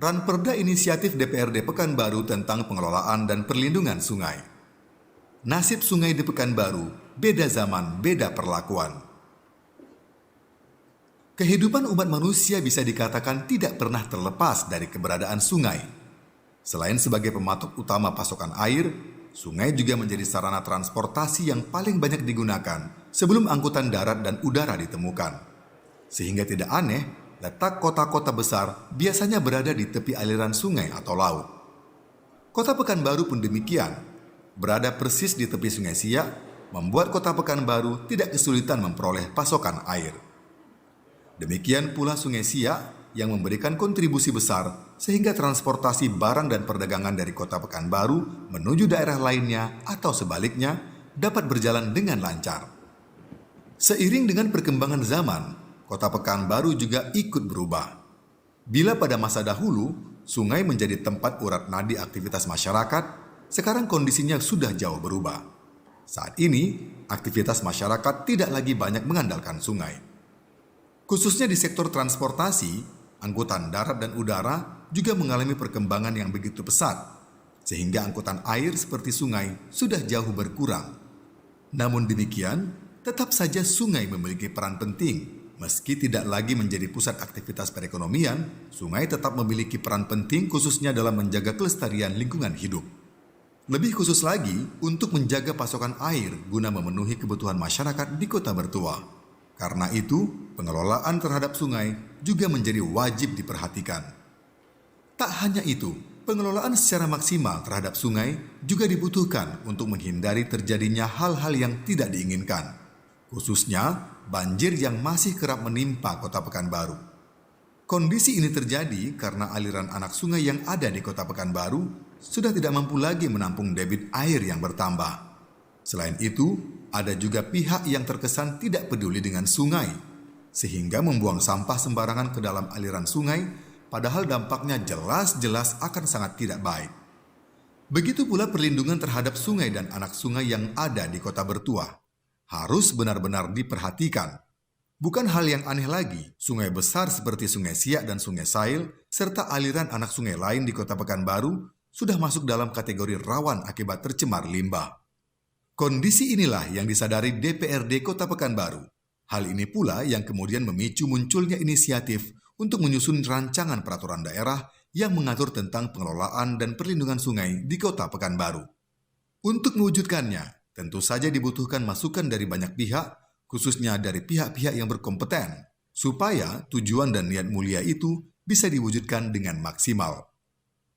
Ranperda Inisiatif DPRD Pekanbaru tentang pengelolaan dan perlindungan sungai. Nasib sungai di Pekanbaru, beda zaman, beda perlakuan. Kehidupan umat manusia bisa dikatakan tidak pernah terlepas dari keberadaan sungai. Selain sebagai pematok utama pasokan air, sungai juga menjadi sarana transportasi yang paling banyak digunakan sebelum angkutan darat dan udara ditemukan. Sehingga tidak aneh, letak kota-kota besar biasanya berada di tepi aliran sungai atau laut. Kota Pekanbaru pun demikian. Berada persis di tepi Sungai Siak, membuat Kota Pekanbaru tidak kesulitan memperoleh pasokan air. Demikian pula Sungai Siak yang memberikan kontribusi besar sehingga transportasi barang dan perdagangan dari Kota Pekanbaru menuju daerah lainnya atau sebaliknya dapat berjalan dengan lancar. Seiring dengan perkembangan zaman, Kota Pekanbaru juga ikut berubah. Bila pada masa dahulu, sungai menjadi tempat urat nadi aktivitas masyarakat, sekarang kondisinya sudah jauh berubah. Saat ini, aktivitas masyarakat tidak lagi banyak mengandalkan sungai. Khususnya di sektor transportasi, angkutan darat dan udara juga mengalami perkembangan yang begitu pesat, sehingga angkutan air seperti sungai sudah jauh berkurang. Namun demikian, tetap saja sungai memiliki peran penting. Meski tidak lagi menjadi pusat aktivitas perekonomian, sungai tetap memiliki peran penting khususnya dalam menjaga kelestarian lingkungan hidup. Lebih khusus lagi, untuk menjaga pasokan air guna memenuhi kebutuhan masyarakat di Kota Bertua. Karena itu, pengelolaan terhadap sungai juga menjadi wajib diperhatikan. Tak hanya itu, pengelolaan secara maksimal terhadap sungai juga dibutuhkan untuk menghindari terjadinya hal-hal yang tidak diinginkan. Khususnya, banjir yang masih kerap menimpa Kota Pekanbaru. Kondisi ini terjadi karena aliran anak sungai yang ada di Kota Pekanbaru sudah tidak mampu lagi menampung debit air yang bertambah. Selain itu, ada juga pihak yang terkesan tidak peduli dengan sungai, sehingga membuang sampah sembarangan ke dalam aliran sungai, padahal dampaknya jelas-jelas akan sangat tidak baik. Begitu pula perlindungan terhadap sungai dan anak sungai yang ada di Kota Bertua harus benar-benar diperhatikan. Bukan hal yang aneh lagi, sungai besar seperti Sungai Siak dan Sungai Sail, serta aliran anak sungai lain di Kota Pekanbaru sudah masuk dalam kategori rawan akibat tercemar limbah. Kondisi inilah yang disadari DPRD Kota Pekanbaru. Hal ini pula yang kemudian memicu munculnya inisiatif untuk menyusun rancangan peraturan daerah yang mengatur tentang pengelolaan dan perlindungan sungai di Kota Pekanbaru. Untuk mewujudkannya, tentu saja dibutuhkan masukan dari banyak pihak, khususnya dari pihak-pihak yang berkompeten, supaya tujuan dan niat mulia itu bisa diwujudkan dengan maksimal.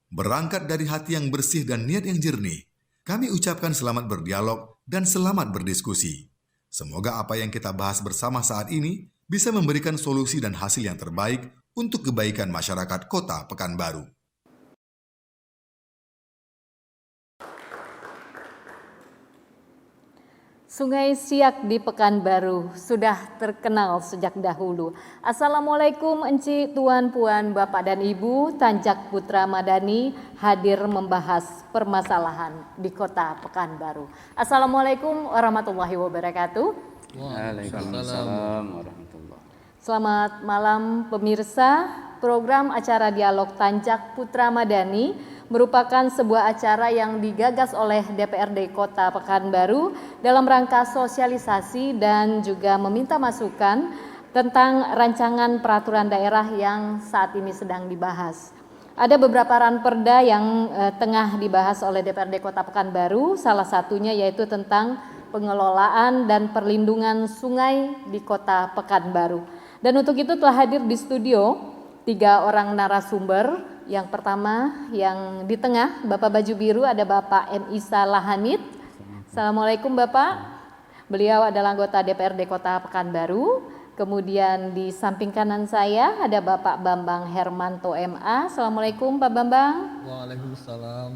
Berangkat dari hati yang bersih dan niat yang jernih, kami ucapkan selamat berdialog dan selamat berdiskusi. Semoga apa yang kita bahas bersama saat ini bisa memberikan solusi dan hasil yang terbaik untuk kebaikan masyarakat Kota Pekanbaru. Sungai Siak di Pekanbaru sudah terkenal sejak dahulu. Assalamualaikum Enci, Tuan, Puan, Bapak dan Ibu. Tanjak Putra Madani hadir membahas permasalahan di Kota Pekanbaru. Assalamualaikum warahmatullahi wabarakatuh. Waalaikumsalam warahmatullahi. Selamat malam pemirsa. Program acara Dialog Tanjak Putra Madani merupakan sebuah acara yang digagas oleh DPRD Kota Pekanbaru dalam rangka sosialisasi dan juga meminta masukan tentang rancangan peraturan daerah yang saat ini sedang dibahas. Ada beberapa ranperda yang tengah dibahas oleh DPRD Kota Pekanbaru, salah satunya yaitu tentang pengelolaan dan perlindungan sungai di Kota Pekanbaru. Dan untuk itu telah hadir di studio 3 orang narasumber. Yang pertama, yang di tengah, Bapak baju biru ada Bapak M. Isa Lahanit. Assalamualaikum Bapak. Beliau adalah anggota DPRD Kota Pekanbaru. Kemudian di samping kanan saya ada Bapak Bambang Hermanto MA. Assalamualaikum Pak Bambang. Waalaikumsalam.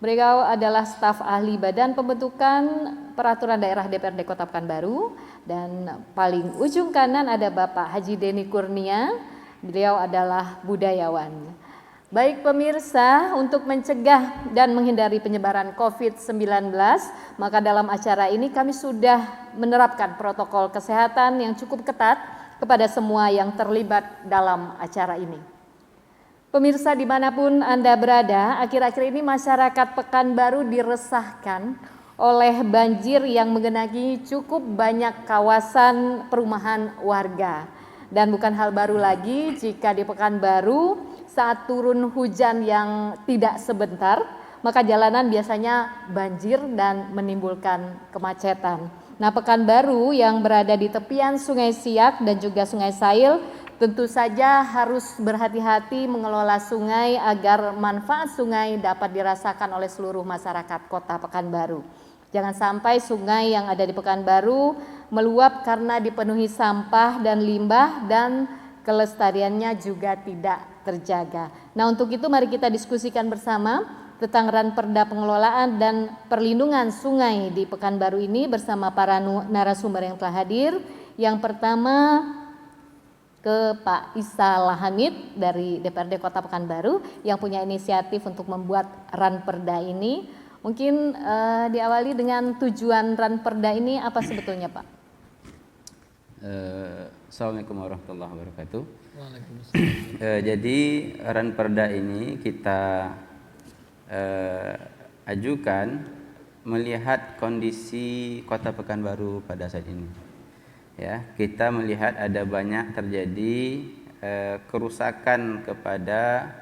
Beliau adalah staf ahli Badan Pembentukan Peraturan Daerah DPRD Kota Pekanbaru. Dan paling ujung kanan ada Bapak Haji Deni Kurnia. Beliau adalah budayawan. Baik pemirsa, untuk mencegah dan menghindari penyebaran COVID-19, maka dalam acara ini kami sudah menerapkan protokol kesehatan yang cukup ketat kepada semua yang terlibat dalam acara ini. Pemirsa dimanapun Anda berada, akhir-akhir ini masyarakat Pekanbaru diresahkan oleh banjir yang menggenangi cukup banyak kawasan perumahan warga. Dan bukan hal baru lagi jika di Pekanbaru saat turun hujan yang tidak sebentar, maka jalanan biasanya banjir dan menimbulkan kemacetan. Nah, Pekanbaru yang berada di tepian Sungai Siak dan juga Sungai Sail tentu saja harus berhati-hati mengelola sungai agar manfaat sungai dapat dirasakan oleh seluruh masyarakat Kota Pekanbaru. Jangan sampai sungai yang ada di Pekanbaru meluap karena dipenuhi sampah dan limbah dan kelestariannya juga tidak terjaga. Nah, untuk itu mari kita diskusikan bersama tentang Ranperda pengelolaan dan perlindungan sungai di Pekanbaru ini bersama para narasumber yang telah hadir. Yang pertama ke Pak Isa Lahamid dari DPRD Kota Pekanbaru yang punya inisiatif untuk membuat Ranperda ini. Mungkin diawali dengan tujuan Ranperda ini apa sebetulnya, Pak? Assalamualaikum warahmatullahi wabarakatuh. Waalaikumsalam. Jadi Ranperda ini kita ajukan melihat kondisi Kota Pekanbaru pada saat ini. Ya, kita melihat ada banyak terjadi kerusakan kepada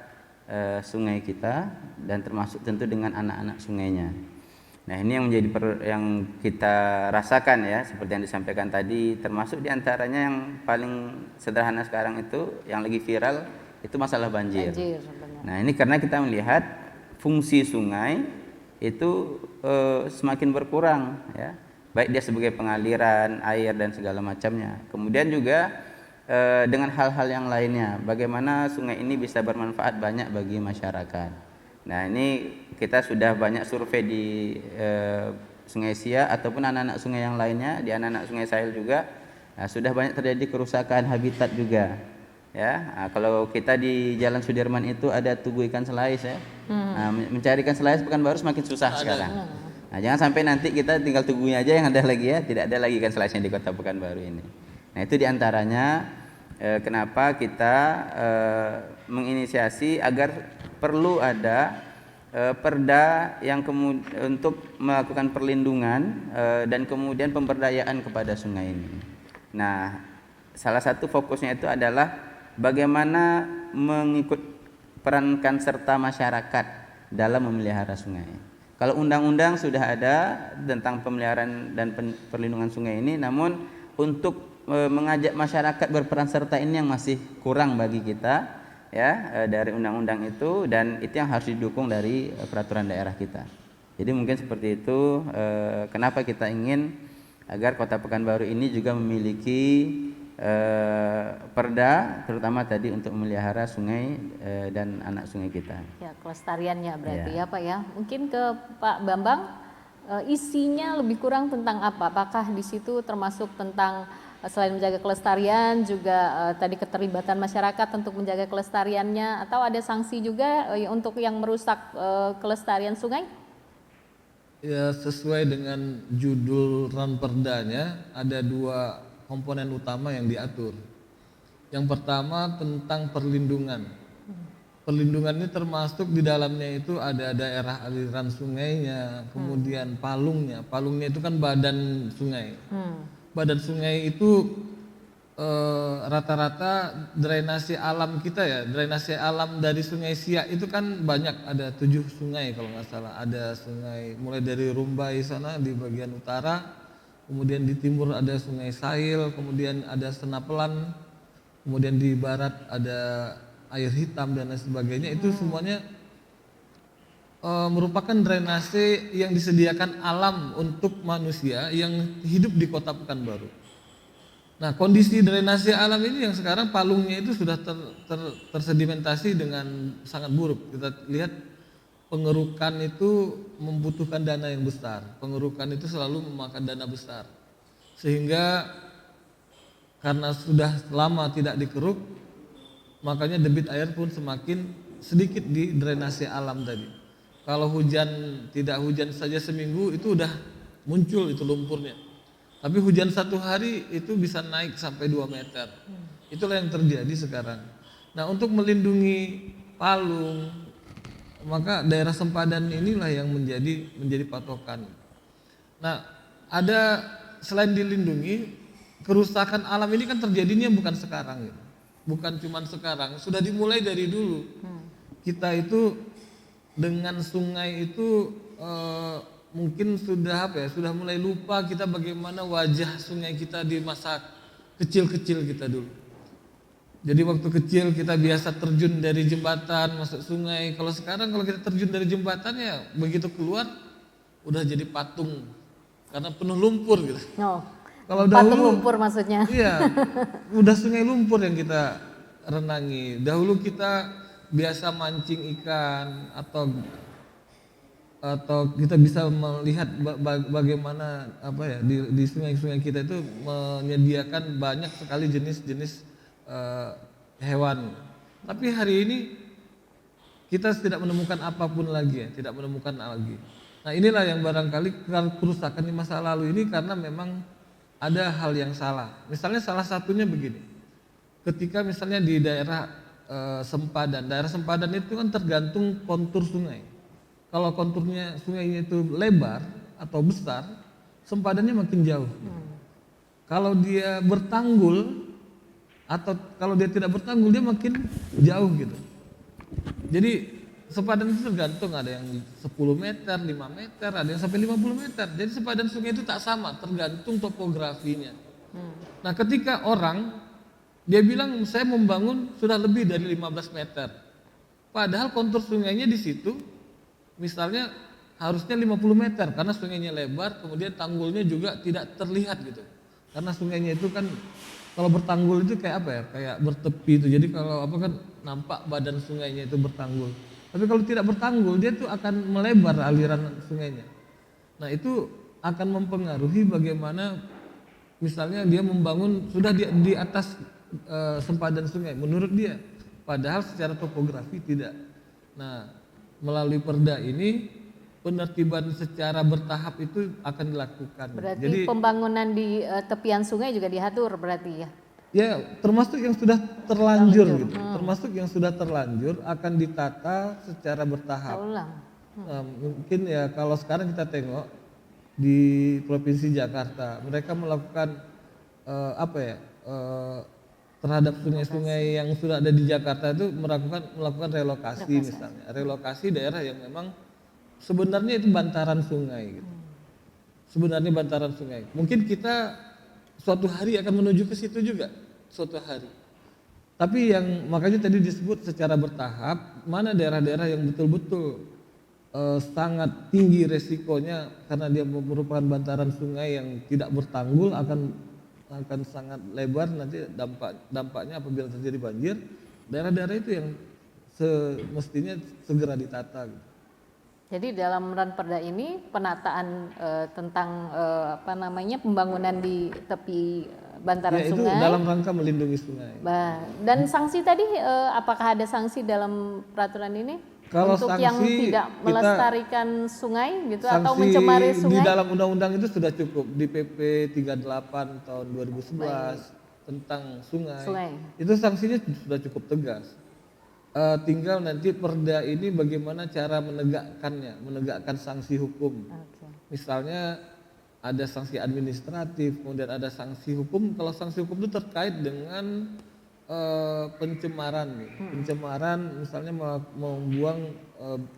sungai kita dan termasuk tentu dengan anak-anak sungainya. Nah, ini yang menjadi yang kita rasakan ya, seperti yang disampaikan tadi, termasuk diantaranya yang paling sederhana sekarang itu yang lagi viral itu masalah banjir. Nah, ini karena kita melihat fungsi sungai itu semakin berkurang ya. Baik dia sebagai pengaliran air dan segala macamnya. Kemudian juga dengan hal-hal yang lainnya, bagaimana sungai ini bisa bermanfaat banyak bagi masyarakat. Nah, ini kita sudah banyak survei di Sungai Siak ataupun anak-anak sungai yang lainnya, di anak-anak Sungai Sail juga. Nah, sudah banyak terjadi kerusakan habitat juga. Ya, nah, kalau kita di Jalan Sudirman itu ada tugu ikan selais ya. Nah, mencari ikan selais Pekanbaru semakin susah sekarang. Nah, jangan sampai nanti kita tinggal tugunya aja yang ada lagi ya, tidak ada lagi ikan selaisnya di Kota Pekanbaru ini. Nah, itu diantaranya kenapa kita menginisiasi agar perlu ada perda yang untuk melakukan perlindungan dan kemudian pemberdayaan kepada sungai ini. Nah, salah satu fokusnya itu adalah bagaimana mengikut perankan serta masyarakat dalam memelihara sungai. Kalau undang-undang sudah ada tentang pemeliharaan dan perlindungan sungai ini, namun untuk mengajak masyarakat berperan serta ini yang masih kurang bagi kita ya dari undang-undang itu, dan itu yang harus didukung dari peraturan daerah kita. Jadi mungkin seperti itu kenapa kita ingin agar Kota Pekanbaru ini juga memiliki perda terutama tadi untuk memelihara sungai dan anak sungai kita. Ya, kelestariannya berarti ya Pak ya. Mungkin ke Pak Bambang, isinya lebih kurang tentang apa? Apakah di situ termasuk tentang selain menjaga kelestarian juga tadi keterlibatan masyarakat untuk menjaga kelestariannya, atau ada sanksi juga untuk yang merusak kelestarian sungai? Ya, sesuai dengan judul Ranperdanya ada dua komponen utama yang diatur. Yang pertama tentang perlindungan. Perlindungan ini termasuk di dalamnya itu ada daerah aliran sungainya, kemudian palungnya. Palungnya itu kan badan sungai. Badan sungai itu rata-rata drainase alam kita ya. Drainase alam dari Sungai Siak itu kan banyak, ada 7 sungai kalau nggak salah. Ada sungai mulai dari Rumbai sana di bagian utara, kemudian di timur ada Sungai Sail, kemudian ada Senapelan, kemudian di barat ada Air Hitam dan lain sebagainya. Itu semuanya merupakan drainase yang disediakan alam untuk manusia yang hidup di Kota Pekanbaru. Nah, kondisi drainase alam ini yang sekarang palungnya itu sudah tersedimentasi dengan sangat buruk. Kita lihat pengerukan itu membutuhkan dana yang besar. Pengerukan itu selalu memakan dana besar. Sehingga karena sudah lama tidak dikeruk, makanya debit air pun semakin sedikit di drainase alam tadi. Kalau hujan, tidak hujan saja seminggu itu udah muncul itu lumpurnya. Tapi hujan 1 hari itu bisa naik sampai 2 meter. Itulah yang terjadi sekarang. Nah, untuk melindungi Palung, maka daerah sempadan inilah yang menjadi patokan. Nah, ada selain dilindungi, kerusakan alam ini kan terjadinya bukan sekarang, gitu. Bukan cuman sekarang, sudah dimulai dari dulu. Kita itu dengan sungai itu mungkin sudah sudah mulai lupa kita bagaimana wajah sungai kita di masa kecil-kecil kita dulu. Jadi waktu kecil kita biasa terjun dari jembatan masuk sungai. Kalau sekarang kalau kita terjun dari jembatan ya begitu keluar udah jadi patung karena penuh lumpur gitu. Oh, Kalau patung dahulu lumpur maksudnya. iya, udah sungai lumpur yang kita renangi. Dahulu kita biasa mancing ikan atau kita bisa melihat bagaimana di sungai-sungai kita itu menyediakan banyak sekali jenis-jenis hewan. Tapi hari ini kita tidak menemukan apapun lagi, tidak menemukan lagi. Nah, inilah yang barangkali kerusakan di masa lalu ini karena memang ada hal yang salah. Misalnya salah satunya begini. Ketika misalnya di daerah daerah sempadan itu kan tergantung kontur sungai. Kalau konturnya sungainya itu lebar atau besar, sempadannya makin jauh. Kalau dia bertanggul atau kalau dia tidak bertanggul dia makin jauh gitu. Jadi sempadan itu tergantung, ada yang 10 meter, 5 meter, ada yang sampai 50 meter. Jadi sempadan sungai itu tak sama, tergantung topografinya. Nah, ketika orang dia bilang saya membangun sudah lebih dari 15 meter. Padahal kontur sungainya di situ misalnya harusnya 50 meter karena sungainya lebar, kemudian tanggulnya juga tidak terlihat gitu. Karena sungainya itu kan kalau bertanggul itu kayak apa ya? Kayak bertepi itu. Jadi kalau kan nampak badan sungainya itu bertanggul. Tapi kalau tidak bertanggul dia tuh akan melebar aliran sungainya. Nah, itu akan mempengaruhi bagaimana misalnya dia membangun sudah di atas sempadan sungai menurut dia. Padahal secara topografi tidak. Nah, melalui perda ini penertiban secara bertahap itu akan dilakukan. Berarti Jadi pembangunan di tepian sungai juga diatur berarti ya? ya, termasuk yang sudah terlanjur gitu. Termasuk yang sudah terlanjur akan ditata secara bertahap. Ulang. Nah, mungkin ya kalau sekarang kita tengok di Provinsi Jakarta, mereka melakukan terhadap sungai-sungai yang sudah ada di Jakarta itu melakukan relokasi misalnya. Relokasi daerah yang memang sebenarnya itu bantaran sungai gitu. Sebenarnya bantaran sungai. Mungkin kita suatu hari akan menuju ke situ juga, suatu hari. Tapi yang makanya tadi disebut secara bertahap, mana daerah-daerah yang betul-betul sangat tinggi resikonya karena dia merupakan bantaran sungai yang tidak bertanggul akan sangat lebar nanti dampaknya apabila terjadi banjir. Daerah-daerah itu yang semestinya segera ditata gitu. Jadi dalam Ranperda ini penataan tentang pembangunan di tepi bantaran Ya, itu sungai. dalam rangka melindungi sungai. Dan sanksi tadi apakah ada sanksi dalam peraturan ini? Kalau untuk sanksi, yang tidak melestarikan sungai gitu atau sanksi mencemari di sungai? dalam undang-undang itu sudah cukup di PP 38 tahun 2011 tentang sungai. Itu sanksinya sudah cukup tegas. Tinggal nanti perda ini bagaimana cara menegakkan sanksi hukum. Misalnya ada sanksi administratif, kemudian ada sanksi hukum. Kalau sanksi hukum itu terkait dengan pencemaran, pencemaran misalnya membuang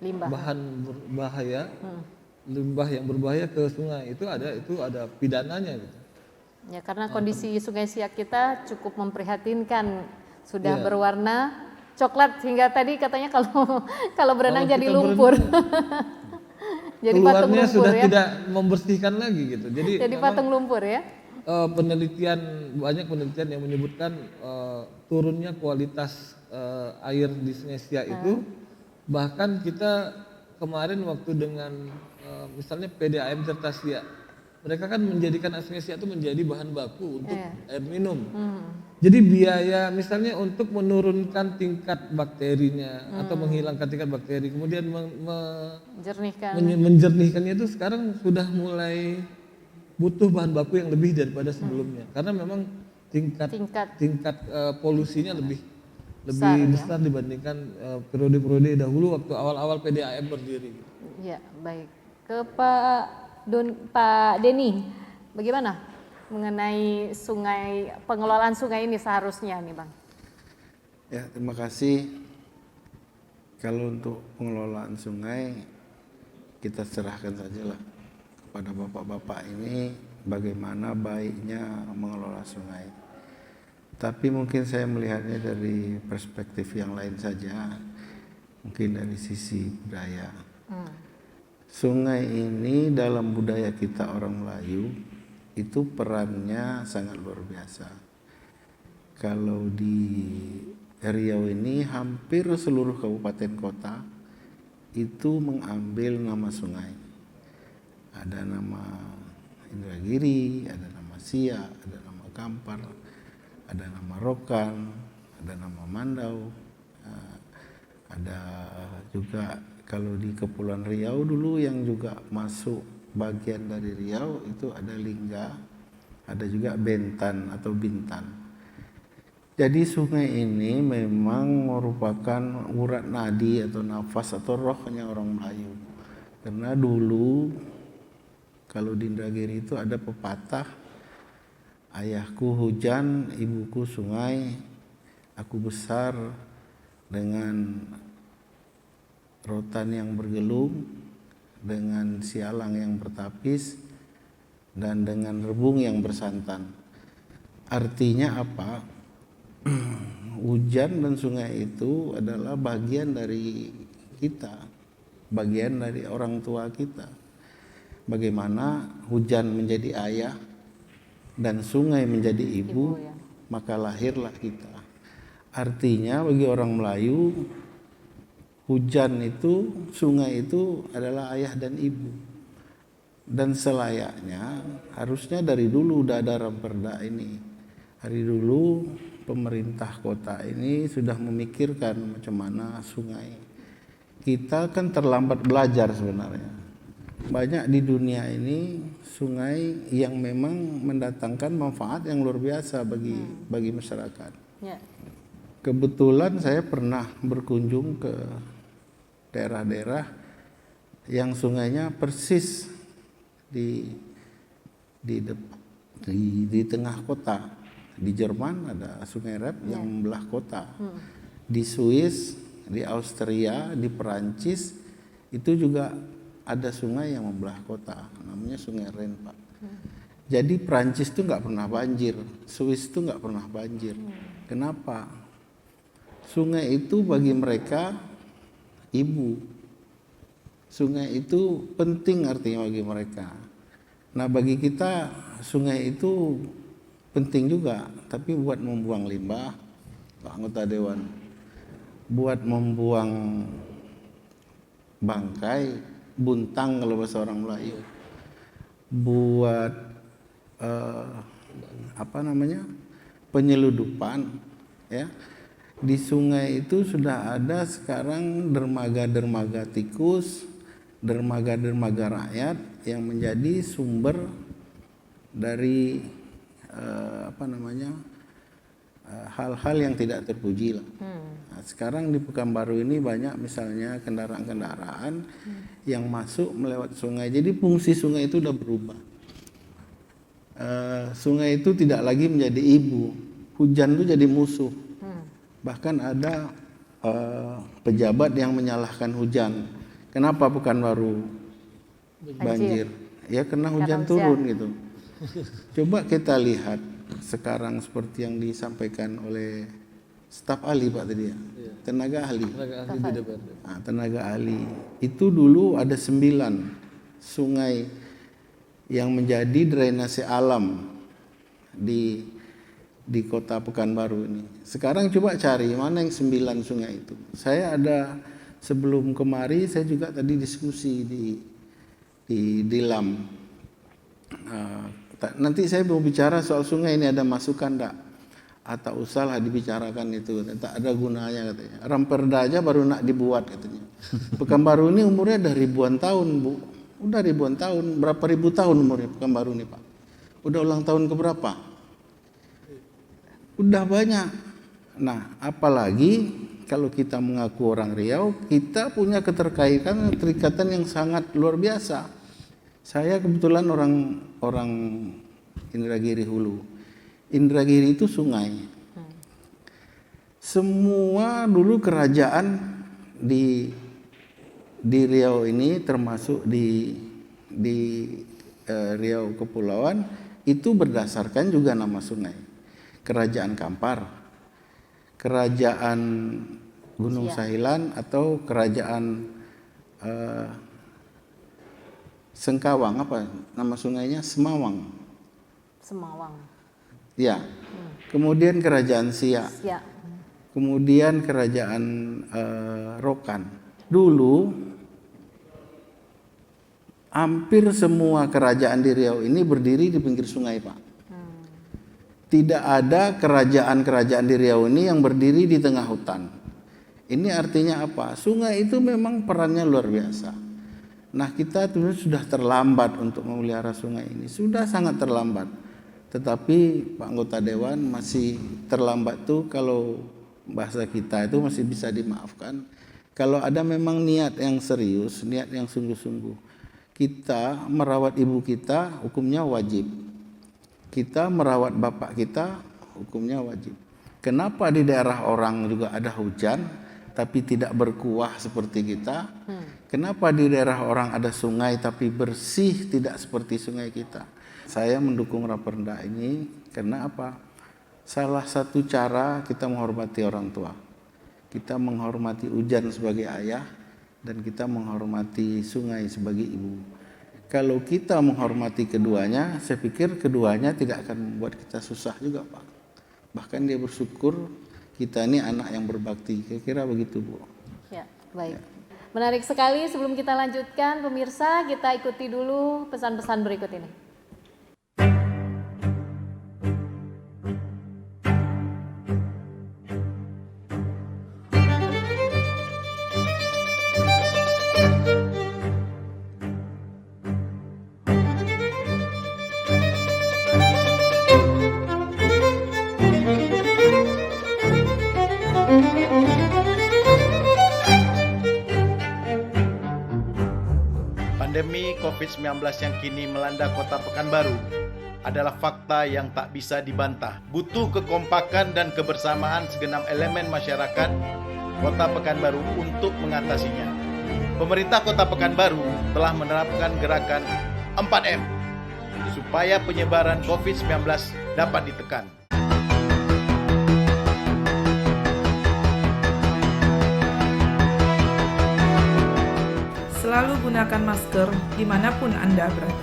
bahan berbahaya, limbah yang berbahaya ke sungai, itu ada pidananya gitu. Ya, karena kondisi Sungai Siak kita cukup memprihatinkan, sudah berwarna coklat hingga tadi katanya kalau berenang jadi lumpur. Jadi patung keluarnya lumpur sudah ya. tidak membersihkan lagi gitu. Jadi patung lumpur ya. Banyak penelitian yang menyebutkan turunnya kualitas air di Sungai Siak itu, bahkan kita kemarin waktu dengan misalnya PDAM Tirta Siak, mereka kan menjadikan Sungai Siak itu menjadi bahan baku untuk air minum. Jadi biaya misalnya untuk menurunkan tingkat bakterinya atau menghilangkan tingkat bakteri, kemudian menjernihkannya itu sekarang sudah mulai butuh bahan baku yang lebih daripada sebelumnya, karena memang tingkat polusinya lebih besar dibandingkan periode-periode dahulu waktu awal-awal PDAM berdiri. Ya, baik. Ke Pak Denny, bagaimana mengenai sungai, pengelolaan sungai ini seharusnya nih Bang? Ya, terima kasih. Kalau untuk pengelolaan sungai, kita serahkan sajalah kepada bapak-bapak ini bagaimana baiknya mengelola sungai. Tapi mungkin saya melihatnya dari perspektif yang lain saja, mungkin dari sisi budaya. Sungai ini dalam budaya kita orang Melayu itu perannya sangat luar biasa. Kalau di Riau ini hampir seluruh kabupaten kota itu mengambil nama sungai. Ada nama Indragiri, ada nama Sia, ada nama Kampar, ada nama Rokan, ada nama Mandau, ada juga kalau di Kepulauan Riau dulu yang juga masuk bagian dari Riau itu ada Lingga, ada juga Bentan atau Bintan. Jadi sungai ini memang merupakan urat nadi atau nafas atau rohnya orang Melayu. Karena dulu kalau di Indragiri itu ada pepatah, ayahku hujan, ibuku sungai, aku besar dengan rotan yang bergelung, dengan sialang yang bertapis, dan dengan rebung yang bersantan. Artinya apa? Hujan dan sungai itu adalah bagian dari kita, bagian dari orang tua kita. Bagaimana hujan menjadi ayah dan sungai menjadi ibu, maka lahirlah kita. Artinya bagi orang Melayu, hujan itu, sungai itu adalah ayah dan ibu. Dan selayaknya harusnya dari dulu udah ada Ramperda ini. Hari dulu pemerintah kota ini sudah memikirkan macam mana sungai. Kita kan terlambat belajar sebenarnya. Banyak di dunia ini sungai yang memang mendatangkan manfaat yang luar biasa bagi masyarakat. Ya. Kebetulan saya pernah berkunjung ke daerah-daerah yang sungainya persis di tengah kota. Di Jerman ada sungai Rep yang membelah kota. Di Swiss, di Austria, di Perancis itu juga ada sungai yang membelah kota, namanya Sungai Ren, Pak. Jadi Perancis itu nggak pernah banjir, Swiss itu nggak pernah banjir. Kenapa? Sungai itu bagi mereka ibu. Sungai itu penting artinya bagi mereka. Nah bagi kita sungai itu penting juga, tapi buat membuang limbah, Pak Anggota Dewan, buat membuang bangkai, buntang kalau bahasa orang Melayu, buat penyeludupan, ya. Di sungai itu sudah ada sekarang dermaga-dermaga tikus, dermaga-dermaga rakyat yang menjadi sumber dari hal-hal yang tidak terpuji lah. Nah, sekarang di Pekanbaru ini banyak misalnya kendaraan-kendaraan yang masuk melewat sungai. Jadi fungsi sungai itu udah berubah. Sungai itu tidak lagi menjadi ibu, hujan itu jadi musuh. Bahkan ada pejabat yang menyalahkan hujan. Kenapa Pekanbaru banjir? Ya karena hujan turun gitu. Coba kita lihat sekarang seperti yang disampaikan oleh staf ahli Pak tadi ya, tenaga ahli. Tenaga ahli itu dulu ada 9 sungai yang menjadi drainase alam di kota Pekanbaru ini. Sekarang coba cari mana yang 9 sungai itu. Saya ada sebelum kemari saya juga tadi diskusi di LAM. Nanti saya mau bicara soal sungai ini, ada masukan enggak? Atau usahlah dibicarakan itu, tak ada gunanya katanya. Ramperda aja baru nak dibuat katanya. Pekanbaru ini umurnya udah ribuan tahun, Bu. Udah ribuan tahun, berapa ribu tahun umurnya Pekanbaru ini, Pak? Udah ulang tahun keberapa? Udah banyak. Nah, apalagi kalau kita mengaku orang Riau, kita punya keterikatan yang sangat luar biasa. Saya kebetulan orang Indragiri Hulu. Indragiri itu sungai. Semua dulu kerajaan di Riau ini, termasuk di Riau Kepulauan, itu berdasarkan juga nama sungai. Kerajaan Kampar, Kerajaan Gunung Sahilan, atau Kerajaan Sengkawang, apa nama sungainya? Semawang. Ya. Kemudian Kerajaan Siak. Kemudian Kerajaan Rokan. Dulu hampir semua kerajaan di Riau ini berdiri di pinggir sungai, Pak. Tidak ada kerajaan-kerajaan di Riau ini yang berdiri di tengah hutan. Ini artinya apa? Sungai itu memang perannya luar biasa. Nah, kita sudah terlambat untuk memelihara sungai ini. Sudah sangat terlambat. Tetapi Pak anggota Dewan, masih terlambat tuh kalau bahasa kita itu masih bisa dimaafkan. Kalau ada memang niat yang serius, niat yang sungguh-sungguh. Kita merawat ibu kita, hukumnya wajib. Kita merawat bapak kita, hukumnya wajib. Kenapa di daerah orang juga ada hujan, tapi tidak berkuah seperti kita? Kenapa di daerah orang ada sungai, tapi bersih tidak seperti sungai kita? Saya mendukung Raperda ini karena apa? Salah satu cara kita menghormati orang tua. Kita menghormati hujan sebagai ayah, dan kita menghormati sungai sebagai ibu. Kalau kita menghormati keduanya, saya pikir keduanya tidak akan membuat kita susah juga, Pak. Bahkan dia bersyukur kita ini anak yang berbakti. Kira-kira begitu, Bu. Ya, baik. Menarik sekali. Sebelum kita lanjutkan, pemirsa, kita ikuti dulu pesan-pesan berikut ini. Pandemi COVID-19 yang kini melanda Kota Pekanbaru adalah fakta yang tak bisa dibantah. Butuh kekompakan dan kebersamaan segenap elemen masyarakat Kota Pekanbaru untuk mengatasinya. Pemerintah Kota Pekanbaru telah menerapkan gerakan 4M supaya penyebaran COVID-19 dapat ditekan. Selalu gunakan masker dimanapun Anda berada.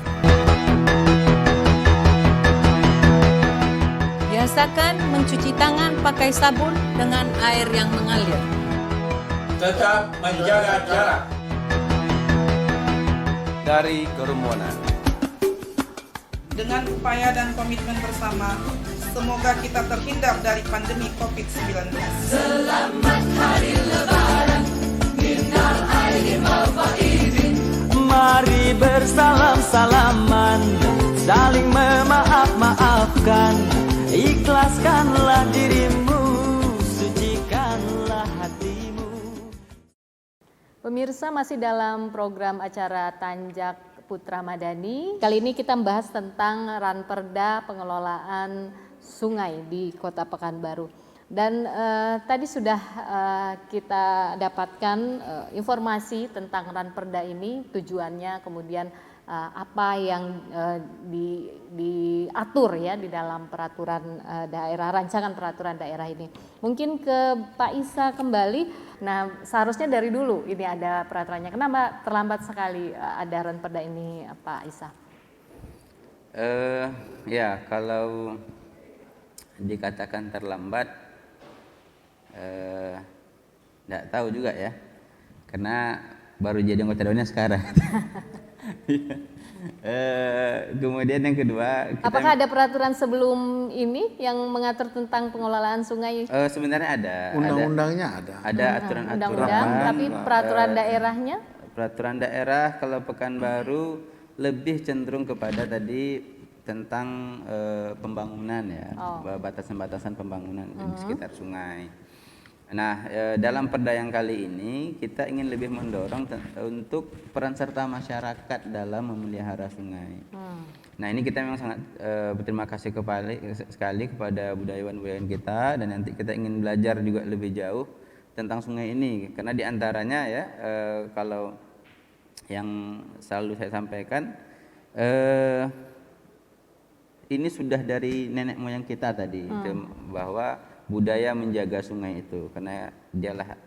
Biasakan mencuci tangan pakai sabun dengan air yang mengalir. Tetap menjaga jarak dari kerumunan. Dengan upaya dan komitmen bersama, semoga kita terhindar dari pandemi COVID-19. Selamat Hari Lebaran, minal aidin wal faizin. Mari bersalam-salaman, saling memaaf-maafkan. Ikhlaskanlah dirimu, sucikanlah hatimu. Pemirsa, masih dalam program acara Tanjak Putra Madani. Kali ini kita membahas tentang Ranperda pengelolaan sungai di Kota Pekanbaru. Dan tadi sudah kita dapatkan informasi tentang Ranperda ini, tujuannya, kemudian apa yang diatur ya di dalam peraturan daerah, rancangan peraturan daerah ini. Mungkin ke Pak Isa kembali. Nah, seharusnya dari dulu ini ada peraturannya. Kenapa terlambat sekali ada Ranperda ini, Pak Isa? Ya, kalau dikatakan terlambat, nggak tahu juga ya, karena baru jadi anggota dewannya sekarang. Kemudian yang kedua, apakah ada peraturan sebelum ini yang mengatur tentang pengelolaan sungai? Sebenarnya ada. Undang-undangnya ada. Ada aturan-aturan. Undang-undang, tapi peraturan daerahnya? Peraturan daerah kalau Pekanbaru lebih cenderung kepada tadi tentang pembangunan ya, batasan-batasan pembangunan di sekitar sungai. Nah, dalam perda yang kali ini kita ingin lebih mendorong untuk peran serta masyarakat dalam memelihara sungai. Nah, ini kita memang sangat berterima kasih sekali kepada budayawan-budayawan kita, dan nanti kita ingin belajar juga lebih jauh tentang sungai ini, karena diantaranya ya kalau yang selalu saya sampaikan ini sudah dari nenek moyang kita tadi, bahwa budaya menjaga sungai itu karena dialah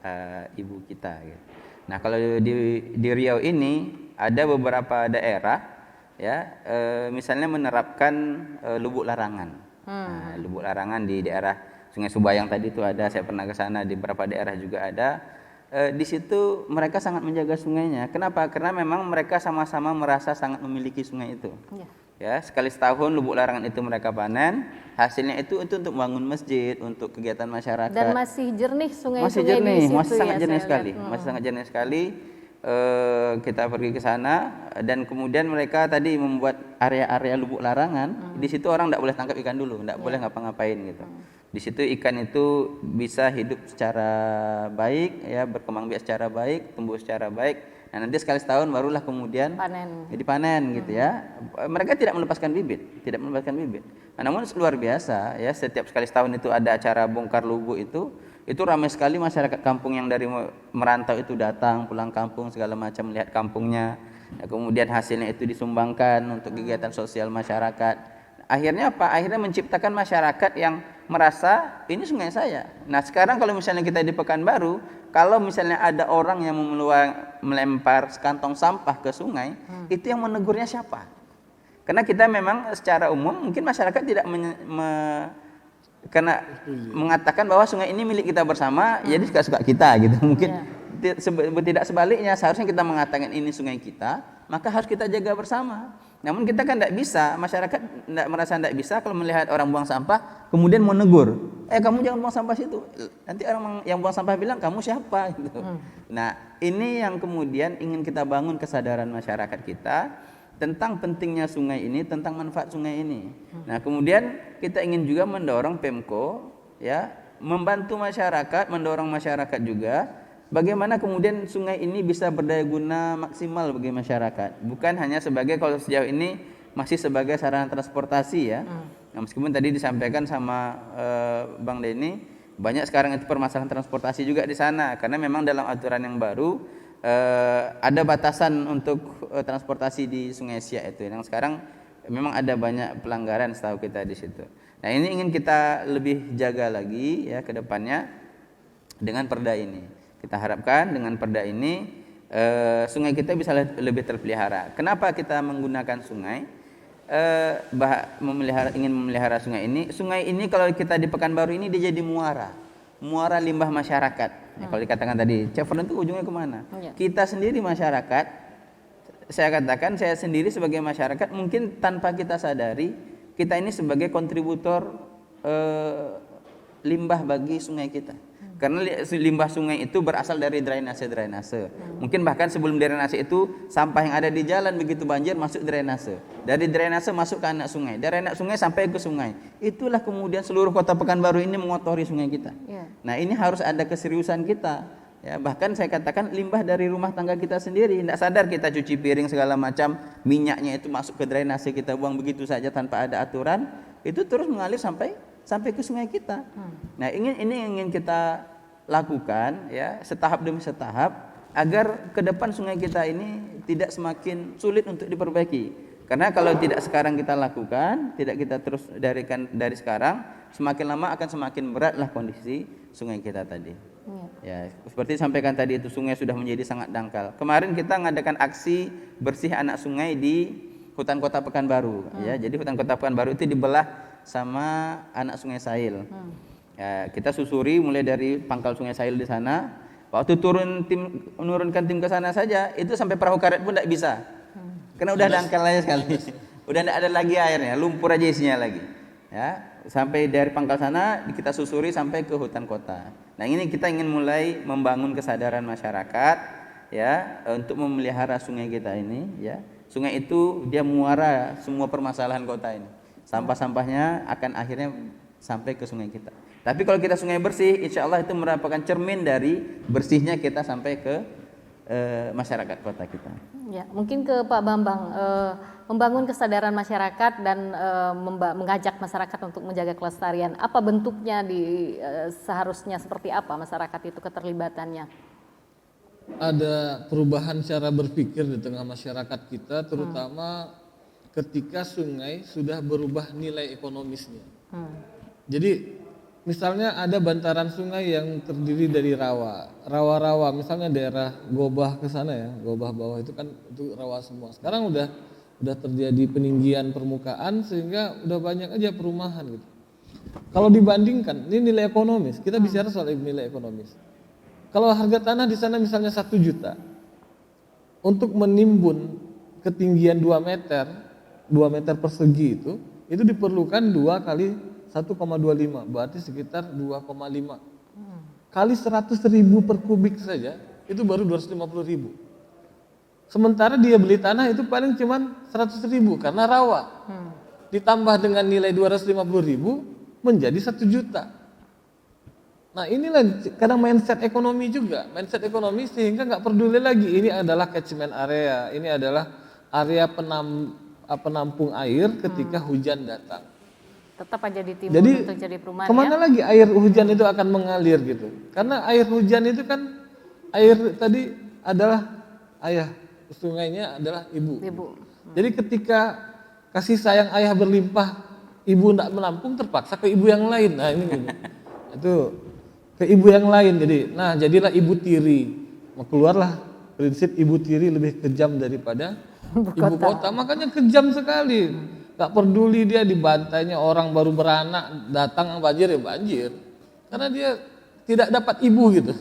ibu kita gitu. Nah, kalau di Riau ini ada beberapa daerah ya, misalnya menerapkan lubuk larangan. Nah, lubuk larangan di daerah Sungai Subayang tadi itu ada, saya pernah ke sana, di beberapa daerah juga ada. Di situ mereka sangat menjaga sungainya. Kenapa? Karena memang mereka sama-sama merasa sangat memiliki sungai itu. Ya, sekali setahun lubuk larangan itu mereka panen, hasilnya itu untuk bangun masjid, untuk kegiatan masyarakat. Dan masih jernih sungai-sungai masih jernih, di situ, masih sangat ya, jernih sekali, lihat. masih sangat jernih sekali. Kita pergi ke sana dan kemudian mereka tadi membuat area-area lubuk larangan. Di situ orang tidak boleh tangkap ikan dulu, tidak boleh ngapa-ngapain gitu. Di situ ikan itu bisa hidup secara baik, ya, berkembang biak secara baik, tumbuh secara baik. Nah, nanti sekali setahun barulah kemudian dipanen gitu ya. Mereka tidak melepaskan bibit, Nah, namun luar biasa ya, setiap sekali setahun itu ada acara bongkar lubuk itu ramai sekali masyarakat kampung yang dari merantau itu datang pulang kampung segala macam melihat kampungnya. Nah, kemudian hasilnya itu disumbangkan untuk kegiatan sosial masyarakat. Akhirnya apa? Akhirnya menciptakan masyarakat yang merasa ini sungai saya. Nah, sekarang kalau misalnya kita di Pekanbaru, kalau misalnya ada orang yang melempar sekantong sampah ke sungai, itu yang menegurnya siapa? Karena kita memang secara umum mungkin masyarakat tidak karena mengatakan bahwa sungai ini milik kita bersama, jadi suka-suka kita gitu. Mungkin tidak sebaliknya, seharusnya kita mengatakan ini sungai kita, maka harus kita jaga bersama. Namun kita kan tidak bisa, masyarakat merasa tidak bisa kalau melihat orang buang sampah kemudian mau negur, kamu jangan buang sampah situ. Nanti orang yang buang sampah bilang kamu siapa gitu. Nah, ini yang kemudian ingin kita bangun kesadaran masyarakat kita tentang pentingnya sungai ini, tentang manfaat sungai ini. Nah, kemudian kita ingin juga mendorong Pemko ya, membantu masyarakat, mendorong masyarakat juga bagaimana kemudian sungai ini bisa berdaya guna maksimal bagi masyarakat. Bukan hanya sebagai, kalau sejauh ini masih sebagai sarana transportasi ya. Nah, meskipun tadi disampaikan sama Bang Denny, banyak sekarang itu permasalahan transportasi juga di sana, karena memang dalam aturan yang baru ada batasan untuk transportasi di Sungai Siak itu, yang sekarang memang ada banyak pelanggaran setahu kita di situ. Nah, ini ingin kita lebih jaga lagi ya ke depannya dengan perda ini. Kita harapkan dengan perda ini sungai kita bisa lebih terpelihara. Kenapa kita menggunakan sungai? Ingin memelihara sungai ini. Sungai ini kalau kita di Pekanbaru ini dia jadi muara limbah masyarakat. Ya, kalau dikatakan tadi, Chevron itu ujungnya kemana? Kita sendiri masyarakat, saya sendiri sebagai masyarakat, mungkin tanpa kita sadari, kita ini sebagai kontributor limbah bagi sungai kita. Karena limbah sungai itu berasal dari drainase. Mungkin bahkan sebelum drainase itu sampah yang ada di jalan begitu banjir masuk drainase. Dari drainase masuk ke anak sungai. Dari anak sungai sampai ke sungai. Itulah kemudian seluruh kota Pekanbaru ini mengotori sungai kita. Nah, ini harus ada keseriusan kita. Ya, bahkan saya katakan limbah dari rumah tangga kita sendiri. Tidak sadar kita cuci piring segala macam, minyaknya itu masuk ke drainase, kita buang begitu saja tanpa ada aturan. Itu terus mengalir sampai ke sungai kita. Nah, ini ingin kita lakukan ya, setahap demi setahap, agar ke depan sungai kita ini tidak semakin sulit untuk diperbaiki. Karena kalau tidak sekarang kita lakukan, tidak kita terus dari sekarang, semakin lama akan semakin beratlah kondisi sungai kita tadi. Ya, seperti disampaikan tadi, itu sungai sudah menjadi sangat dangkal. Kemarin kita mengadakan aksi bersih anak sungai di hutan kota Pekanbaru. Ya, jadi hutan kota Pekanbaru itu dibelah sama anak Sungai Sail. Ya, kita susuri mulai dari pangkal Sungai Sail di sana. Waktu menurunkan tim ke sana saja, itu sampai perahu karet pun tidak bisa. Karena udah dangkal aja sekali. Udah tidak ada lagi airnya, lumpur aja isinya lagi. Ya, sampai dari pangkal sana kita susuri sampai ke hutan kota. Nah, ini kita ingin mulai membangun kesadaran masyarakat ya, untuk memelihara sungai kita ini ya. Sungai itu dia muara semua permasalahan kota ini. Sampah-sampahnya akan akhirnya sampai ke sungai kita. Tapi kalau kita sungai bersih, insya Allah itu merupakan cermin dari bersihnya kita sampai ke masyarakat kota kita. Ya, mungkin ke Pak Bambang, membangun kesadaran masyarakat dan mengajak masyarakat untuk menjaga kelestarian. Apa bentuknya seharusnya seperti apa masyarakat itu keterlibatannya? Ada perubahan cara berpikir di tengah masyarakat kita, terutama ketika sungai sudah berubah nilai ekonomisnya. Jadi misalnya ada bantaran sungai yang terdiri dari rawa-rawa, misalnya daerah Gobah ke sana ya, Gobah bawah itu kan itu rawa semua. Sekarang udah terjadi peninggian permukaan sehingga udah banyak aja perumahan gitu. Kalau dibandingkan, ini nilai ekonomis, kita bicara soal nilai ekonomis. Kalau harga tanah di sana misalnya 1 juta, untuk menimbun ketinggian 2 meter persegi itu diperlukan 2 kali 1,25, berarti sekitar 2,5 kali 100.000 per kubik saja, itu baru 250.000. Sementara dia beli tanah itu paling cuman 100.000 karena rawa, ditambah dengan nilai 250.000 menjadi 1 juta. Nah inilah kadang mindset ekonomi juga, mindset ekonomi sehingga nggak peduli lagi ini adalah catchment area, ini adalah area penampung air ketika hujan datang. Tetap aja ditimbun untuk jadi perumahan. Kemana lagi air hujan itu akan mengalir gitu? Karena air hujan itu kan air tadi adalah ayah, sungainya adalah ibu. Jadi ketika kasih sayang ayah berlimpah, ibu tidak menampung, terpaksa ke ibu yang lain. Nah ini gitu. Itu ke ibu yang lain. Jadi, nah jadilah ibu tiri. Keluarlah prinsip ibu tiri lebih kejam daripada ibu kota. Makanya kejam sekali. Gak peduli dia dibantainya orang baru beranak, datang banjir ya banjir. Karena dia tidak dapat ibu gitu,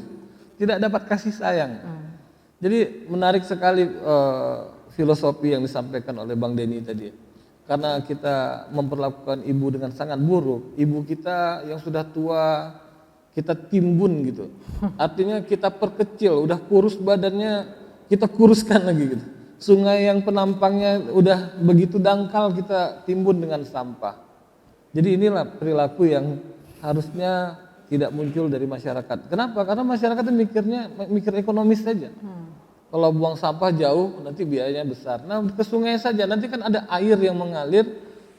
tidak dapat kasih sayang. Jadi menarik sekali filosofi yang disampaikan oleh Bang Denny tadi. Karena kita memperlakukan ibu dengan sangat buruk, ibu kita yang sudah tua kita timbun gitu. Artinya kita perkecil, udah kurus badannya kita kuruskan lagi gitu. Sungai yang penampangnya udah begitu dangkal kita timbun dengan sampah. Jadi inilah perilaku yang harusnya tidak muncul dari masyarakat. Kenapa? Karena masyarakat itu mikir ekonomis saja. Kalau buang sampah jauh nanti biayanya besar. Nah ke sungai saja nanti kan ada air yang mengalir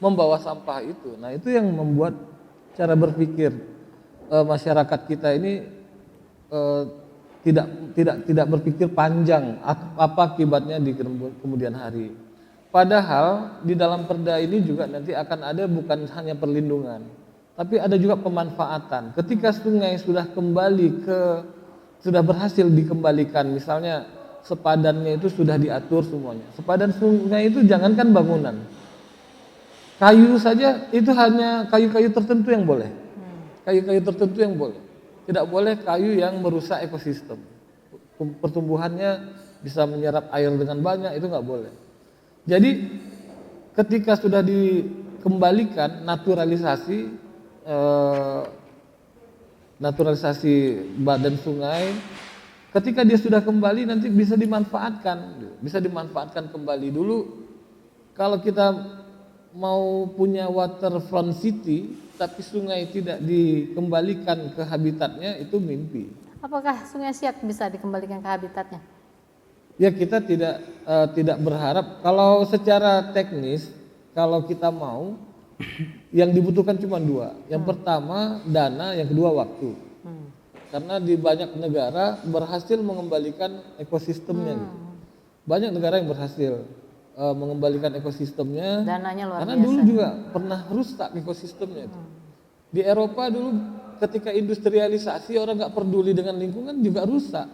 membawa sampah itu. Nah itu yang membuat cara berpikir masyarakat kita ini tidak berpikir panjang apa akibatnya di kemudian hari. Padahal di dalam perda ini juga nanti akan ada bukan hanya perlindungan, tapi ada juga pemanfaatan. Ketika sungai sudah berhasil dikembalikan, misalnya sepadannya itu sudah diatur semuanya. Sepadan sungai itu jangankan bangunan, kayu saja itu hanya kayu-kayu tertentu yang boleh. Kayu-kayu tertentu yang boleh. Tidak boleh kayu yang merusak ekosistem. Pertumbuhannya bisa menyerap air dengan banyak, itu nggak boleh. Jadi ketika sudah dikembalikan naturalisasi badan sungai, ketika dia sudah kembali nanti bisa dimanfaatkan kembali. Dulu kalau kita mau punya waterfront city tapi sungai tidak dikembalikan ke habitatnya, itu mimpi. Apakah Sungai Siak bisa dikembalikan ke habitatnya? Ya kita tidak berharap. Kalau secara teknis, kalau kita mau, yang dibutuhkan cuma 2. Yang pertama dana, yang kedua waktu. Karena di banyak negara berhasil mengembalikan ekosistemnya. Gitu. Banyak negara yang berhasil mengembalikan ekosistemnya. Dananya luar karena biasa. dulu juga pernah rusak ekosistemnya itu. Di Eropa dulu ketika industrialisasi orang nggak peduli dengan lingkungan juga rusak.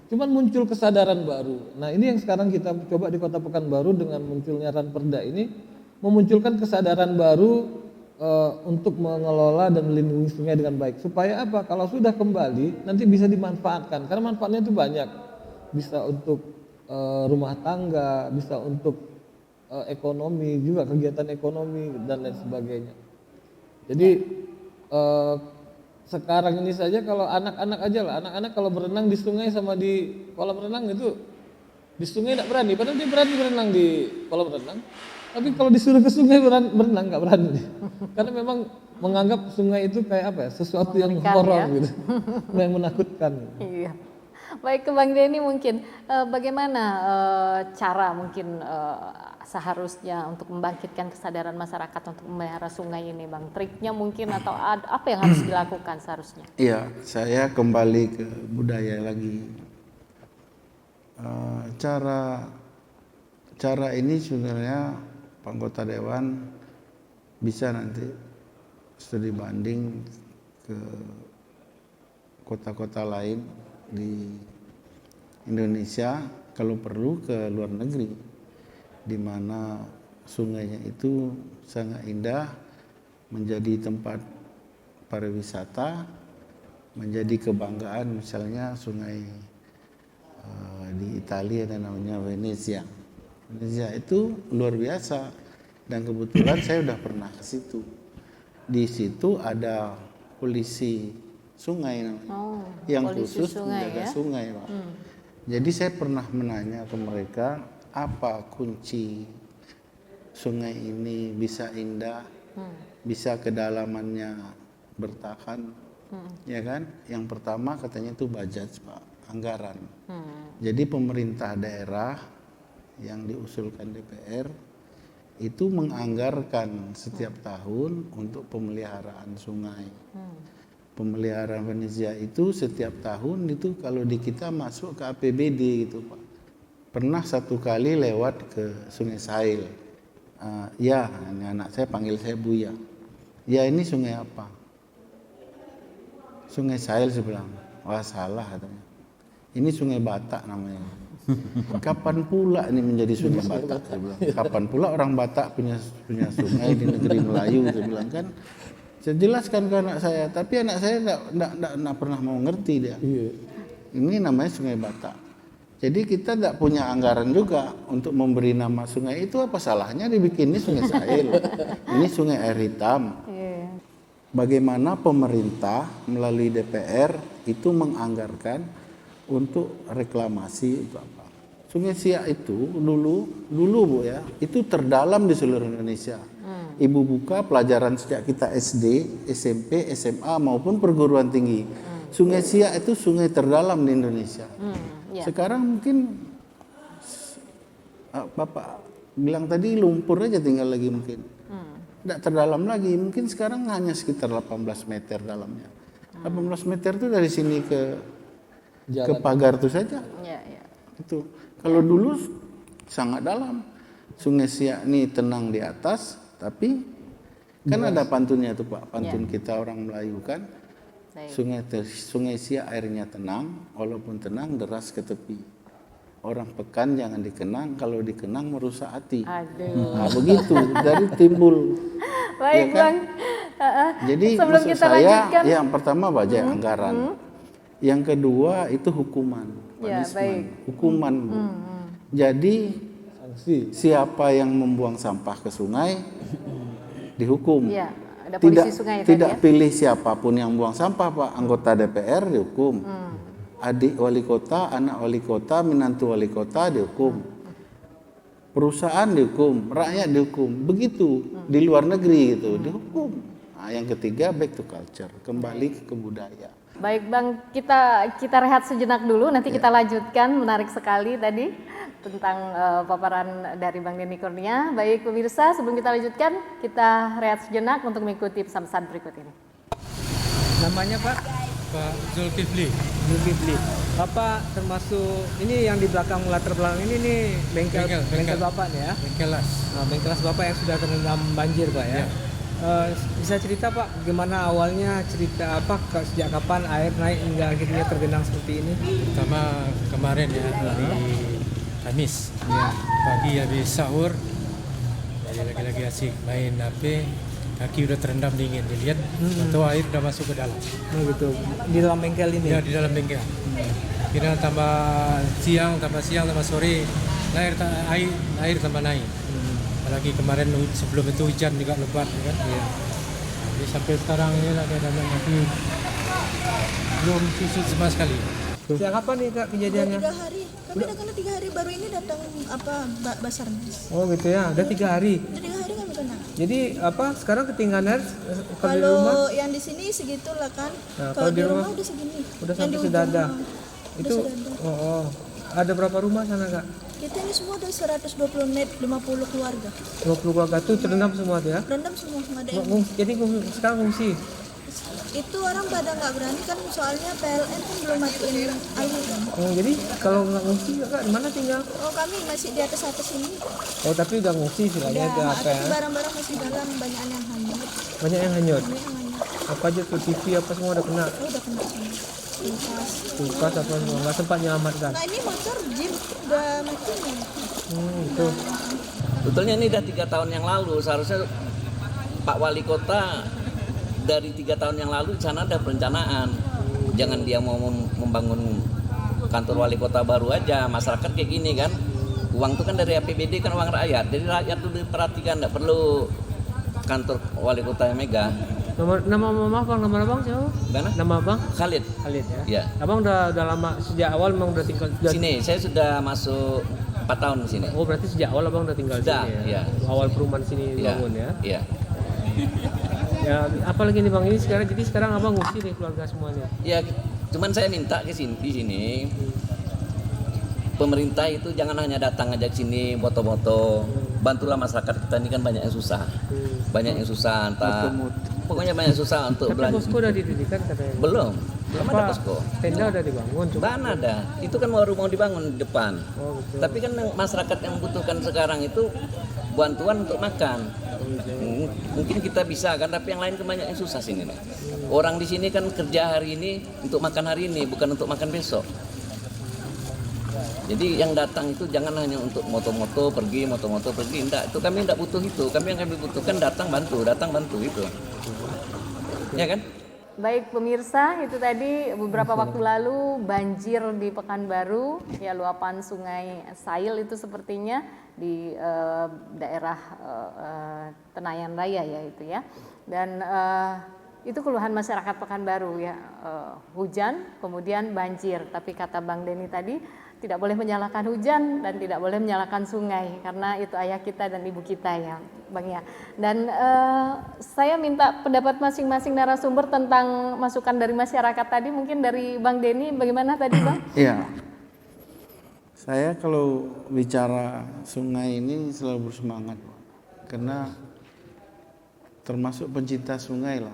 Cuman muncul kesadaran baru. Nah ini yang sekarang kita coba di Kota Pekanbaru dengan munculnya Ranperda ini memunculkan kesadaran baru untuk mengelola dan melindungi sungai dengan baik. Supaya apa? Kalau sudah kembali nanti bisa dimanfaatkan. Karena manfaatnya itu banyak. Bisa untuk rumah tangga, bisa untuk ekonomi juga, kegiatan ekonomi dan lain sebagainya. Jadi sekarang ini saja kalau anak-anak aja lah, anak-anak kalau berenang di sungai sama di kolam renang itu Di sungai tidak berani, padahal dia berani berenang di kolam renang. Tapi kalau disuruh ke sungai berenang nggak berani. Karena memang menganggap sungai itu kayak apa ya, sesuatu yang horor gitu, yang menakutkan. Iya. Baik, ke Bang Denny mungkin bagaimana cara mungkin seharusnya untuk membangkitkan kesadaran masyarakat untuk memelihara sungai ini, Bang? Triknya mungkin atau apa yang harus dilakukan seharusnya? Iya, saya kembali ke budaya lagi. Cara ini sebenarnya anggota dewan bisa nanti studi banding ke kota-kota lain di Indonesia, kalau perlu ke luar negeri, di mana sungainya itu sangat indah, menjadi tempat pariwisata, menjadi kebanggaan. Misalnya sungai di Italia ada namanya Venezia. Venezia itu luar biasa, dan kebetulan saya udah pernah ke situ. Di situ ada polisi sungai namanya, yang khusus menjaga sungai, Pak. Jadi saya pernah menanya ke mereka, apa kunci sungai ini bisa indah, bisa kedalamannya bertahan, ya kan? Yang pertama katanya itu budget, Pak, anggaran. Jadi pemerintah daerah yang diusulkan DPR itu menganggarkan setiap tahun untuk pemeliharaan sungai. Pemeliharaan Venezia itu setiap tahun itu kalau di kita masuk ke APBD gitu, Pak. Pernah satu kali lewat ke Sungai Sail. Ya, ini anak saya panggil saya Buya. Ya, ini sungai apa? Sungai Sail, saya bilang. Wah, salah katanya. Ini Sungai Batak namanya. Kapan pula ini menjadi Sungai Batak? Saya bilang. Kapan pula orang Batak punya sungai di negeri Melayu? Saya bilang kan. Saya jelaskan ke anak saya, tapi anak saya tidak pernah mau ngerti dia. Ini namanya Sungai Batak. Jadi kita tidak punya anggaran juga untuk memberi nama sungai itu. Apa salahnya dibikin ini Sungai Sail, ini Sungai Air Hitam. Bagaimana pemerintah melalui DPR itu menganggarkan untuk reklamasi itu apa? Sungai Siak itu dulu Bu ya, itu terdalam di seluruh Indonesia. Ibu buka pelajaran sejak kita SD, SMP, SMA maupun perguruan tinggi. Sungai Siak itu sungai terdalam di Indonesia. Sekarang mungkin Bapak bilang tadi lumpur aja tinggal lagi mungkin. Tidak terdalam lagi, mungkin sekarang hanya sekitar 18 meter dalamnya. 18 meter itu dari sini ke pagar itu saja. Itu. Kalau dulu sangat dalam. Sungai Siak ini tenang di atas, tapi kan ada pantunnya tuh Pak, pantun kita orang Melayu kan. Sungai Siak airnya tenang, walaupun tenang deras ke tepi. Orang pekan jangan dikenang, kalau dikenang merusak hati. Nah, begitu dari timbul. Baik, ya kan? Bang. Jadi sebelum kita lanjutkan, yang pertama budget anggaran. Yang kedua itu hukuman. Hukuman. Jadi siapa yang membuang sampah ke sungai dihukum. Ada polisi sungai tidak pilih siapapun yang buang sampah, Pak. Anggota DPR dihukum. Adik wali kota, anak wali kota, menantu wali kota dihukum. Perusahaan dihukum, rakyat dihukum. Begitu di luar negeri gitu dihukum. Nah, yang ketiga back to culture, kembali ke budaya. Baik Bang, kita rehat sejenak dulu, nanti kita lanjutkan. Menarik sekali tadi tentang paparan dari Bang Denny Kurnia. Baik pemirsa, sebelum kita lanjutkan, kita rehat sejenak untuk mengikuti pesan-pesan berikut ini. Namanya Pak? Pak Zulkifli. Bapak termasuk ini yang di belakang latar belakang ini nih bengkel Bapak nih ya? Bengkel las. Nah, bengkel las Bapak yang sudah terendam banjir Pak ya? Bisa cerita Pak, bagaimana awalnya, cerita apa, sejak kapan air naik hingga akhirnya tergenang seperti ini? Pertama kemarin ya, hari Kamis, pagi habis sahur, jadi lagi-lagi asik main HP, kaki udah terendam dingin, dilihat atau air udah masuk ke dalam. Oh gitu, di dalam bengkel ini? Ya, di dalam bengkel. Kira tambah siang, tambah sore, air tambah naik. Apalagi kemarin sebelum itu hujan juga lebat kan. Jadi sampai sekarang ini keadaan masih belum susut sama sekali. Sejak kapan nih Kak kejadiannya? 3 hari. Kami udah kena 3 hari, baru ini datang Basarnas. Oh gitu ya, udah 3 hari. Udah 3 hari kami kena. Jadi sekarang ketinggalan air kalau di Kalau rumah? yang di sini segitulah kan. Nah, kalau di rumah udah segini. Udah Yang sampai di sudah ada. ujung, Itu udah ada berapa rumah sana Kak? Kita ini semua ada 120 net, 50 keluarga. 20 keluarga tuh terendam semua tuh ya? Rendam semua, nggak ada yang Jadi sekarang ngungsi? itu orang pada nggak berani kan, soalnya PLN kan belum matiin aliran. Jadi kalau nggak ngungsi Kak di mana tinggal? Oh, kami masih di atas ini. Oh tapi udah ngungsi istilahnya itu apa ya? Barang-barang masih dalam, banyak yang hanyut. Banyak yang hanyut? Banyak yang hanyut. Apa aja tuh, TV apa semua udah kena? Oh, udah kena semua. Kulkas apa semua, nggak sempat nyelamatkan? Nah ini motor gym udah mati nih. Itu. Sebetulnya ini udah 3 tahun yang lalu, seharusnya Pak Wali Kota dari 3 tahun yang lalu di sana ada perencanaan. Jangan dia mau membangun kantor wali kota baru aja, masyarakat kayak gini kan. Uang itu kan dari APBD, kan uang rakyat. Jadi rakyat itu diperhatikan, nggak perlu kantor wali kota yang megah. Nama abang siapa? Gimana? Nama abang? Khalid. Khalid ya. Ya. Abang udah lama, sejak awal memang udah tinggal di sini. Saya sudah masuk 4 tahun di sini. Oh berarti sejak awal abang udah tinggal di sini ya? Awal perumahan sini dibangun ya? Iya. Ya, apalagi nih bang, ini sekarang abang ngungsi nih keluarga semuanya. Ya, cuman saya minta di sini pemerintah itu jangan hanya datang aja ke sini foto-foto, bantulah masyarakat kita ini kan banyak yang susah, pokoknya banyak susah untuk belanja. Tapi posko udah didirikan katanya? Belum ada posko. Tenda udah dibangun? Mana ada, itu kan baru mau dibangun di depan. Oh, gitu. Tapi kan masyarakat yang membutuhkan sekarang itu bantuan untuk makan. Mungkin kita bisa kan, tapi yang lain kan banyak yang susah sini nih. Orang di sini kan kerja hari ini untuk makan hari ini, bukan untuk makan besok. Jadi yang datang itu jangan hanya untuk moto-moto pergi, enggak. Itu kami enggak butuh itu. Kami yang kami butuhkan datang bantu itu. Ya kan? Baik pemirsa, itu tadi beberapa waktu lalu banjir di Pekanbaru, ya luapan Sungai Sail itu sepertinya di daerah Tenayan Raya ya itu ya. Dan itu keluhan masyarakat Pekanbaru ya, hujan kemudian banjir. Tapi kata Bang Denny tadi tidak boleh menyalahkan hujan dan tidak boleh menyalahkan sungai karena itu ayah kita dan ibu kita ya Bang ya. Dan saya minta pendapat masing-masing narasumber tentang masukan dari masyarakat tadi, mungkin dari Bang Denny bagaimana tadi Bang? Iya, saya kalau bicara sungai ini selalu bersemangat karena termasuk pencinta sungai lah.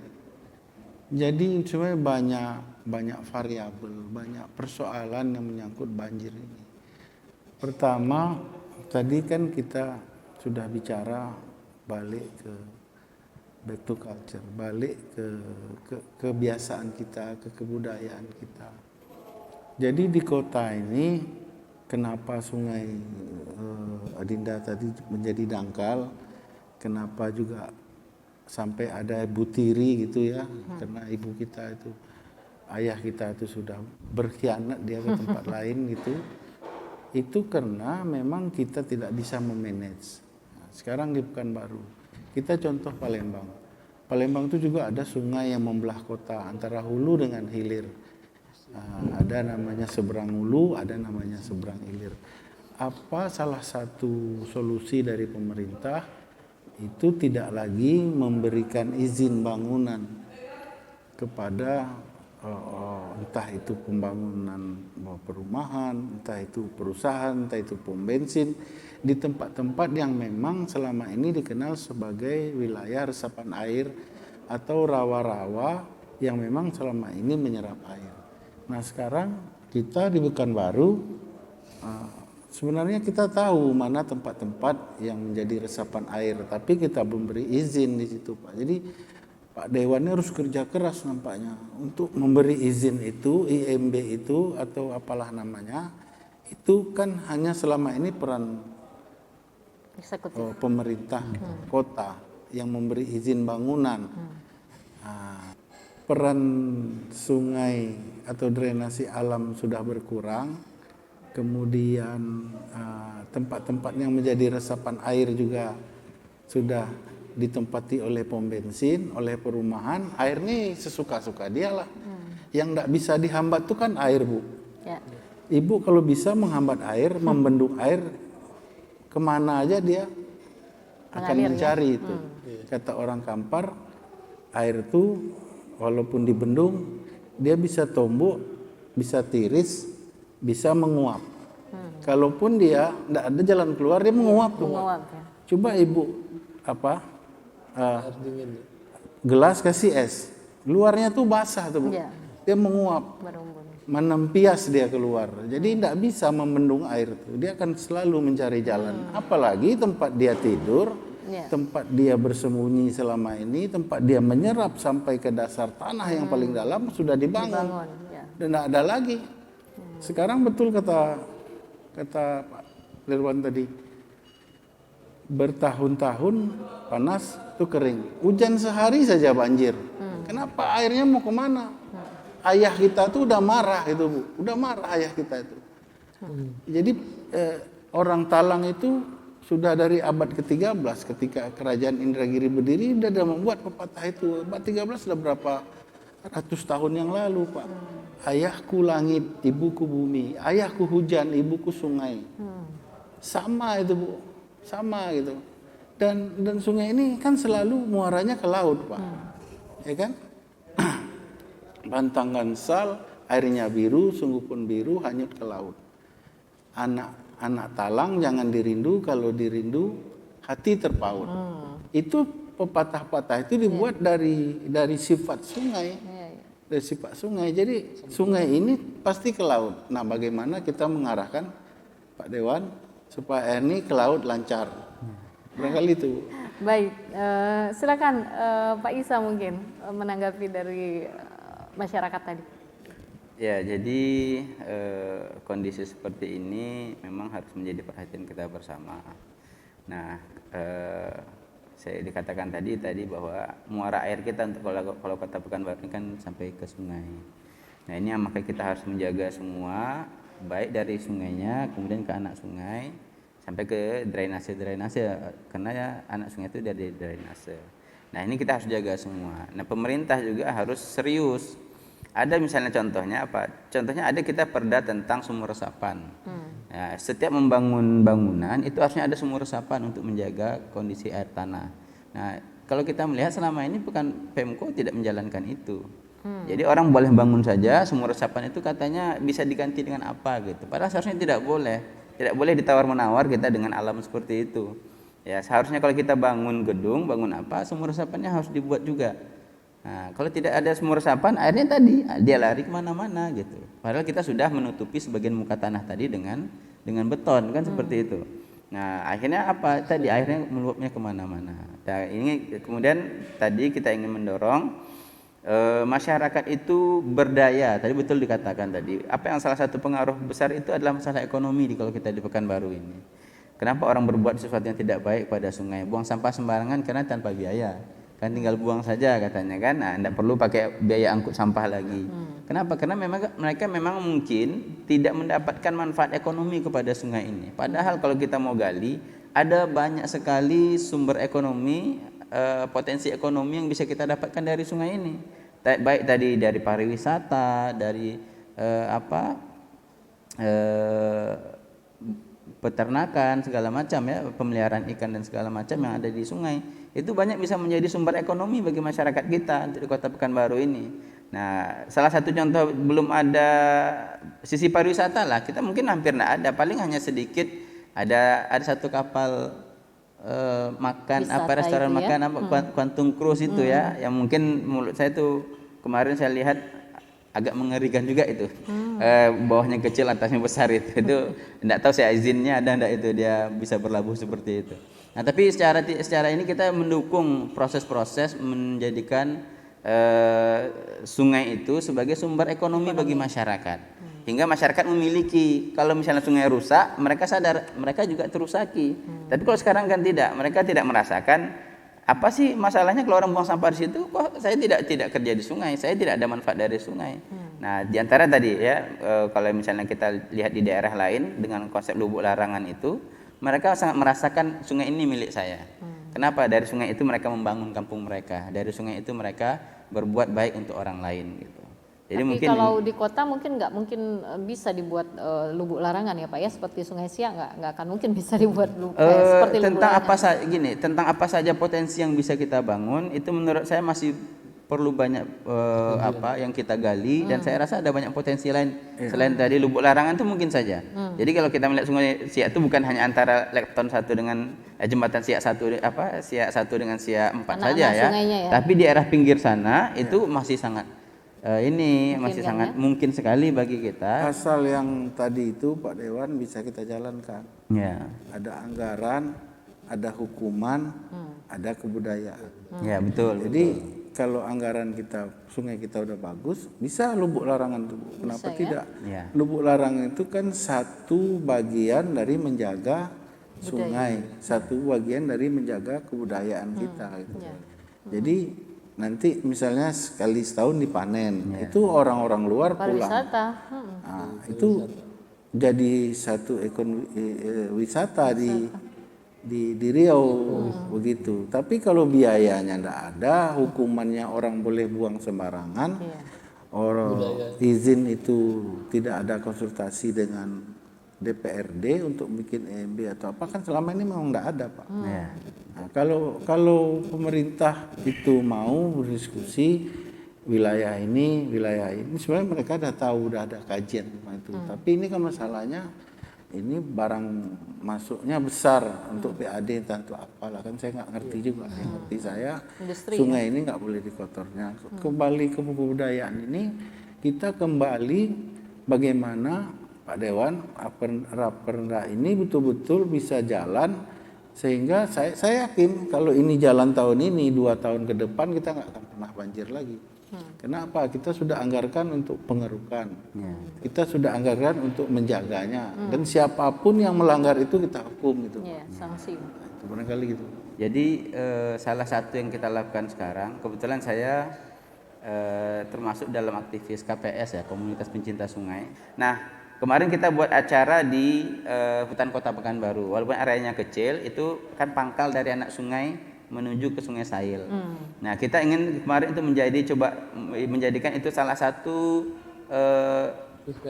Jadi sebenarnya banyak variabel, banyak persoalan yang menyangkut banjir ini. Pertama, tadi kan kita sudah bicara balik ke back to culture, balik ke kebiasaan kita, ke kebudayaan kita. Jadi di kota ini, kenapa sungai Adinda tadi menjadi dangkal, kenapa juga sampai ada ibu tiri gitu ya, karena ibu kita itu, ayah kita itu sudah berkhianat dia ke tempat lain gitu. Itu karena memang kita tidak bisa memanage. Nah, sekarang di Pekanbaru, kita contoh Palembang. Palembang itu juga ada sungai yang membelah kota antara hulu dengan hilir. Ada namanya seberang hulu, ada namanya seberang hilir. Apa salah satu solusi dari pemerintah? Itu tidak lagi memberikan izin bangunan kepada entah itu pembangunan perumahan, entah itu perusahaan, entah itu pom bensin di tempat-tempat yang memang selama ini dikenal sebagai wilayah resapan air atau rawa-rawa yang memang selama ini menyerap air. Nah sekarang kita di Pekanbaru sebenarnya kita tahu mana tempat-tempat yang menjadi resapan air, tapi kita belum beri izin di situ, Pak. Jadi Pak Dewannya harus kerja keras nampaknya untuk memberi izin itu, IMB itu atau apalah namanya. Itu kan hanya selama ini peran pemerintah kota yang memberi izin bangunan. Peran sungai atau drainasi alam sudah berkurang. Kemudian tempat-tempat yang menjadi resapan air juga sudah ditempati oleh pom bensin, oleh perumahan. Air ini sesuka-suka dia lah. Yang tidak bisa dihambat itu kan air, Bu. Ya. Ibu kalau bisa menghambat air, membendung air, kemana aja dia akan Mengalir, mencari ya? itu. Kata orang Kampar, air itu walaupun dibendung, dia bisa tombok, bisa tiris, bisa menguap. Kalaupun dia tidak ada jalan keluar, dia menguap. Menguap, ya. Coba ibu gelas kasih es, luarnya tuh basah tuh Bu. Ya. Dia menguap, menempias dia keluar. Jadi tidak bisa membendung air itu. Dia akan selalu mencari jalan. Apalagi tempat dia tidur, tempat dia bersembunyi selama ini, tempat dia menyerap sampai ke dasar tanah yang paling dalam sudah dibangun. Dan tidak ada lagi. Sekarang betul kata Pak Dirwan tadi, bertahun-tahun panas itu kering. Hujan sehari saja banjir. Kenapa airnya mau kemana? Ayah kita tuh udah marah itu Bu, udah marah ayah kita itu. Jadi orang Talang itu sudah dari abad ke-13 ketika kerajaan Indragiri berdiri sudah membuat pepatah itu. Abad 13 sudah berapa ratus tahun yang lalu Pak. Ayahku langit, ibuku bumi, ayahku hujan, ibuku sungai. Sama itu Bu, sama gitu. Dan sungai ini kan selalu muaranya ke laut Pak, ya kan? Bantangan sal, airnya biru, sungguh pun biru, hanyut ke laut. Anak Talang jangan dirindu, kalau dirindu hati terpaut. Itu pepatah-pepatah itu dibuat dari sifat sungai. Dari sifat sungai. Jadi sungai ini pasti ke laut. Nah, bagaimana kita mengarahkan Pak Dewan supaya air ini ke laut lancar? Barangkali itu. Baik, silakan Pak Isa mungkin menanggapi dari masyarakat tadi. Ya, jadi kondisi seperti ini memang harus menjadi perhatian kita bersama. Nah, saya dikatakan tadi bahwa muara air kita untuk kalau Kota Pekanbaru ini kan sampai ke sungai. Nah, ini yang maka kita harus menjaga semua, baik dari sungainya, kemudian ke anak sungai, sampai ke drainase, karena ya anak sungai itu dari drainase. Nah, ini kita harus jaga semua. Nah, pemerintah juga harus serius. Ada misalnya contohnya apa? Contohnya ada kita perda tentang sumur resapan. Ya, setiap membangun bangunan itu harusnya ada sumur resapan untuk menjaga kondisi air tanah. Nah, kalau kita melihat selama ini bukan Pemko tidak menjalankan itu. Jadi orang boleh bangun saja, sumur resapan itu katanya bisa diganti dengan apa gitu. Padahal seharusnya tidak boleh. Tidak boleh ditawar-menawar kita dengan alam seperti itu. Ya, seharusnya kalau kita bangun gedung, bangun apa, sumur resapannya harus dibuat juga. Nah, kalau tidak ada sumur resapan, airnya tadi dia lari kemana-mana gitu. Padahal kita sudah menutupi sebagian muka tanah tadi dengan beton kan seperti itu. Nah, akhirnya apa? Tadi airnya meluapnya kemana-mana. Nah, ini kemudian tadi kita ingin mendorong masyarakat itu berdaya. Tadi betul dikatakan tadi. Apa yang salah satu pengaruh besar itu adalah masalah ekonomi kalau kita di Pekanbaru ini. Kenapa orang berbuat sesuatu yang tidak baik pada sungai? Buang sampah sembarangan karena tanpa biaya. Kan tinggal buang saja katanya kan, nah tidak perlu pakai biaya angkut sampah lagi. Kenapa? Karena mereka memang mungkin tidak mendapatkan manfaat ekonomi kepada sungai ini. Padahal kalau kita mau gali, ada banyak sekali sumber ekonomi, potensi ekonomi yang bisa kita dapatkan dari sungai ini. Baik tadi dari pariwisata, dari peternakan segala macam ya, pemeliharaan ikan dan segala macam yang ada di sungai. Itu banyak bisa menjadi sumber ekonomi bagi masyarakat kita di Kota Pekanbaru ini. Nah, salah satu contoh belum ada sisi pariwisata lah. Kita mungkin hampir tidak ada, paling hanya sedikit. Ada satu kapal makan wisata restoran itu, makan ya? Quantum Cruise itu ya, yang mungkin menurut saya itu kemarin saya lihat agak mengerikan juga itu. Bawahnya kecil, atasnya besar itu. Itu tidak tahu saya izinnya ada enggak itu dia bisa berlabuh seperti itu. Nah, tapi secara ini kita mendukung proses-proses menjadikan sungai itu sebagai sumber ekonomi bagi masyarakat. Hingga masyarakat memiliki, kalau misalnya sungai rusak, mereka sadar mereka juga terusaki. Tapi kalau sekarang kan tidak, mereka tidak merasakan apa sih masalahnya kalau orang buang sampah di situ, kok saya tidak kerja di sungai, saya tidak ada manfaat dari sungai. Nah, diantara tadi ya, kalau misalnya kita lihat di daerah lain dengan konsep lubuk larangan itu, mereka sangat merasakan sungai ini milik saya. Kenapa? Dari sungai itu mereka membangun kampung mereka, dari sungai itu mereka berbuat baik untuk orang lain gitu. Jadi Tapi mungkin kalau di kota mungkin nggak mungkin bisa dibuat lubuk larangan ya Pak ya, seperti Sungai Siak nggak akan mungkin bisa dibuat seperti lubuk tentang larangan. tentang apa saja potensi yang bisa kita bangun itu menurut saya masih perlu banyak yang kita gali, dan saya rasa ada banyak potensi lain selain tadi lubuk larangan itu mungkin saja. Jadi kalau kita melihat Sungai Siak itu bukan hanya antara Lekton 1 dengan jembatan Siak 1 Siak 1 dengan Siak 4 saja ya. Tapi di arah pinggir sana itu masih sangat masih sangat mungkin sekali bagi kita. Asal yang tadi itu Pak Dewan bisa kita jalankan. Ya. Ada anggaran, ada hukuman, ada kebudayaan. Ya betul. Jadi kalau anggaran kita, sungai kita udah bagus, bisa lubuk larangan itu. Kenapa tidak? Ya. Lubuk larangan itu kan satu bagian dari menjaga sungai, satu bagian dari menjaga kebudayaan kita. Gitu. Jadi nanti misalnya sekali setahun dipanen, itu orang-orang luar pulang. Nah, itu jadi satu wisata di Riau begitu. Tapi kalau biayanya tidak ada, hukumannya orang boleh buang sembarangan, orang izin itu tidak ada konsultasi dengan DPRD untuk bikin EMB atau apa, kan selama ini memang tidak ada Pak. Nah, kalau pemerintah itu mau berdiskusi wilayah ini sebenarnya mereka sudah tahu, sudah ada kajian itu. Tapi ini kan masalahnya ini barang masuknya besar untuk PAD tentu apalah, kan saya nggak ngerti juga. Yang ngerti saya sungai ini nggak boleh dikotornya. Kembali ke kebudayaan ini, kita kembali bagaimana Pak Dewan Raperda ini betul-betul bisa jalan, sehingga saya yakin kalau ini jalan tahun ini, 2 tahun ke depan kita nggak akan pernah banjir lagi. Kenapa? Kita sudah anggarkan untuk pengerukan, kita sudah anggarkan untuk menjaganya, dan siapapun yang melanggar itu kita hukum gitu. Sanksi. Itu barangkali gitu. Jadi salah satu yang kita lakukan sekarang, kebetulan saya termasuk dalam aktivis KPS ya, Komunitas Pencinta Sungai. Nah, kemarin kita buat acara di hutan Kota Pekanbaru. Walaupun areanya kecil, itu kan pangkal dari anak sungai menuju ke Sungai Sail. Nah, kita ingin kemarin itu menjadikan itu salah satu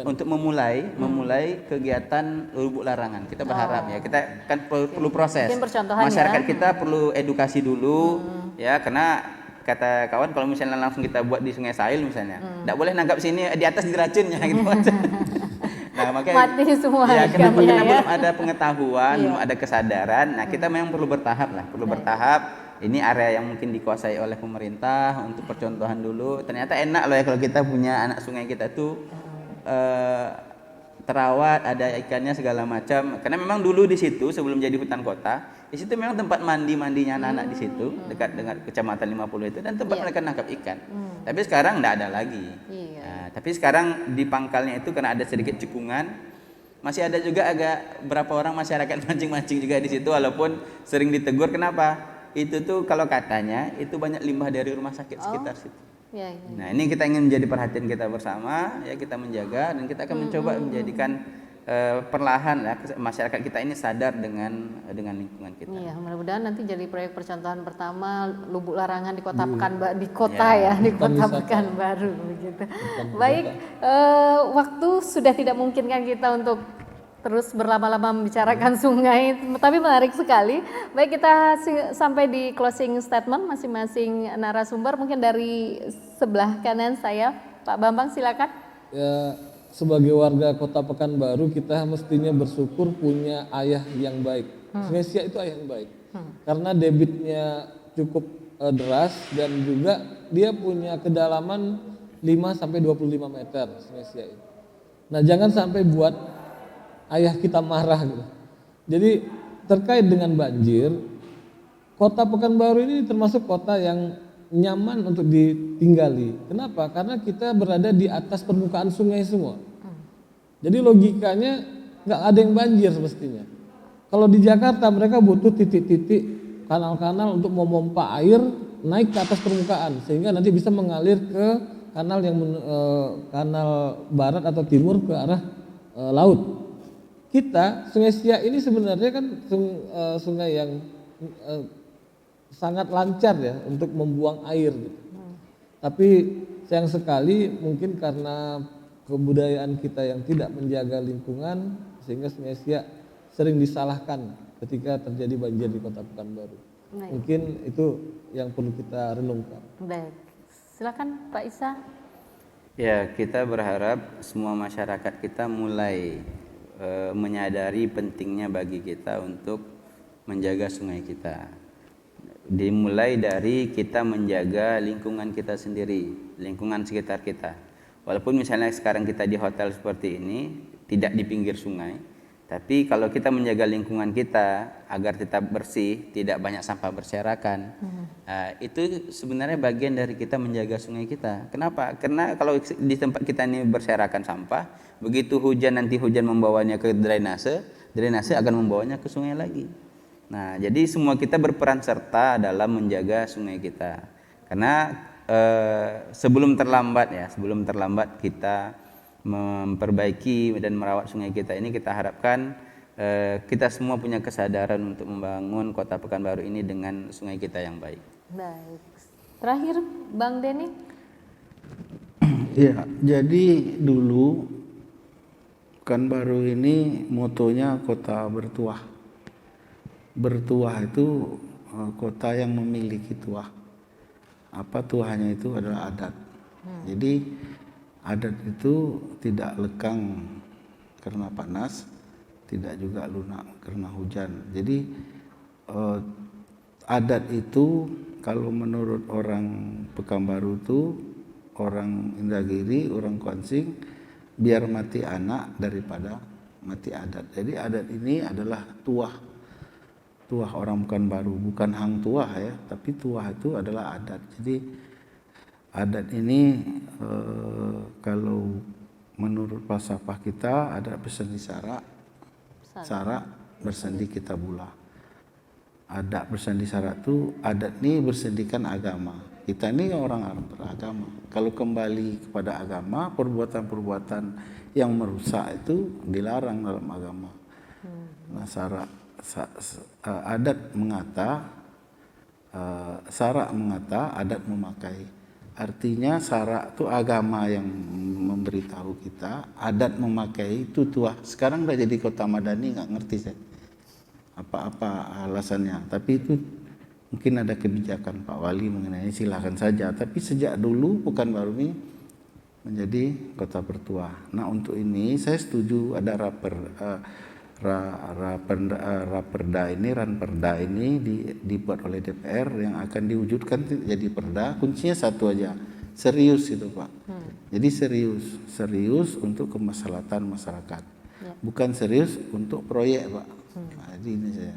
untuk memulai kegiatan lubuk larangan. Kita berharap ya, kita kan perlu proses. Masyarakat kita perlu edukasi dulu ya, karena kata kawan kalau misalnya langsung kita buat di Sungai Sail misalnya, tidak boleh nanggap sini di atas diracunnya gitu. Nah, makanya mati semua ya, karena belum ada pengetahuan, belum ada kesadaran. Nah, kita memang perlu bertahap lah, bertahap. Ini area yang mungkin dikuasai oleh pemerintah untuk percontohan dulu. Ternyata enak loh ya kalau kita punya anak sungai kita tuh terawat, ada ikannya segala macam. Karena memang dulu di situ sebelum jadi hutan kota, di situ memang tempat mandinya anak-anak di situ, dekat dengan kecamatan 50 itu, dan tempat mereka nangkap ikan. Tapi sekarang enggak ada lagi. Nah, tapi sekarang di pangkalnya itu karena ada sedikit cekungan, masih ada juga agak berapa orang masyarakat mancing-mancing juga di situ, walaupun sering ditegur. Kenapa? Itu tuh kalau katanya itu banyak limbah dari rumah sakit sekitar situ. Nah, ini kita ingin menjadi perhatian kita bersama ya, kita menjaga, dan kita akan mencoba menjadikan perlahan lah masyarakat kita ini sadar dengan lingkungan kita. Iya, mudah-mudahan nanti jadi proyek percontohan pertama lubuk larangan di Kota Pekanbaru, di kota di Kota Pekanbaru begitu. Baik, waktu sudah tidak memungkinkan kita untuk terus berlama-lama membicarakan sungai, tapi menarik sekali. Baik, kita sampai di closing statement masing-masing narasumber. Mungkin dari sebelah kanan saya, Pak Bambang silakan. Ya, sebagai warga Kota Pekanbaru kita mestinya bersyukur punya ayah yang baik. Sungai Siak itu ayah yang baik. Karena debitnya cukup deras, dan juga dia punya kedalaman 5 sampai 25 meter Sungai Siak itu. Nah, jangan sampai buat ayah kita marah gitu. Jadi terkait dengan banjir, Kota Pekanbaru ini termasuk kota yang nyaman untuk ditinggali. Kenapa? Karena kita berada di atas permukaan sungai semua. Jadi logikanya nggak ada yang banjir semestinya. Kalau di Jakarta mereka butuh titik-titik kanal-kanal untuk memompa air naik ke atas permukaan sehingga nanti bisa mengalir ke kanal yang kanal barat atau timur ke arah laut. Kita Sungai Siak ini sebenarnya kan sungai yang sangat lancar ya untuk membuang air gitu. Tapi sayang sekali mungkin karena kebudayaan kita yang tidak menjaga lingkungan sehingga Sungai Siak sering disalahkan ketika terjadi banjir di Kota Pekanbaru. Baik. Mungkin itu yang perlu kita renungkan. Baik, silakan Pak Isa. Ya, kita berharap semua masyarakat kita mulai menyadari pentingnya bagi kita untuk menjaga sungai kita. Dimulai dari kita menjaga lingkungan kita sendiri, lingkungan sekitar kita. Walaupun misalnya sekarang kita di hotel seperti ini, tidak di pinggir sungai, tapi kalau kita menjaga lingkungan kita agar tetap bersih, tidak banyak sampah berserakan, itu sebenarnya bagian dari kita menjaga sungai kita. Kenapa? Karena kalau di tempat kita ini berserakan sampah, begitu hujan nanti hujan membawanya ke drainase, drainase akan membawanya ke sungai lagi. Nah, jadi semua kita berperan serta dalam menjaga sungai kita. Karena sebelum terlambat kita memperbaiki dan merawat sungai kita ini, kita harapkan kita semua punya kesadaran untuk membangun Kota Pekanbaru ini dengan sungai kita yang baik. Baik. Terakhir Bang Denny. Ya, jadi dulu Pekanbaru ini motonya kota bertuah. Bertuah itu kota yang memiliki tuah. Apa tuahnya itu adalah adat. Jadi adat itu tidak lekang karena panas, tidak juga lunak karena hujan. Jadi adat itu kalau menurut orang Pekanbaru itu, orang Indragiri, orang Kuansing, biar mati anak daripada mati adat. Jadi adat ini adalah tuah orang Pekanbaru, bukan hang tuah ya, tapi tuah itu adalah adat. Jadi adat ini kalau menurut falsafah kita, adat bersendi sarak, sarak bersendi kita bula. Adat bersendi sarak itu, adat ini bersendikan agama. Kita ini orang beragama. Kalau kembali kepada agama, perbuatan-perbuatan yang merusak itu dilarang dalam agama. Nah, adat mengata, sarak mengata, adat memakai. Artinya sarak itu agama yang memberitahu kita, adat memakai itu tuah. Sekarang udah jadi kota madani, nggak ngerti saya apa alasannya. Tapi itu mungkin ada kebijakan Pak Wali mengenai, silakan saja. Tapi sejak dulu Pekanbaru ini menjadi kota bertuah. Nah, untuk ini saya setuju ada ranperda ini dibuat oleh DPR yang akan diwujudkan jadi perda. Kuncinya satu aja, serius itu Pak. Jadi serius untuk kemaslahatan masyarakat, bukan serius untuk proyek Pak. Nah, jadi ini saya.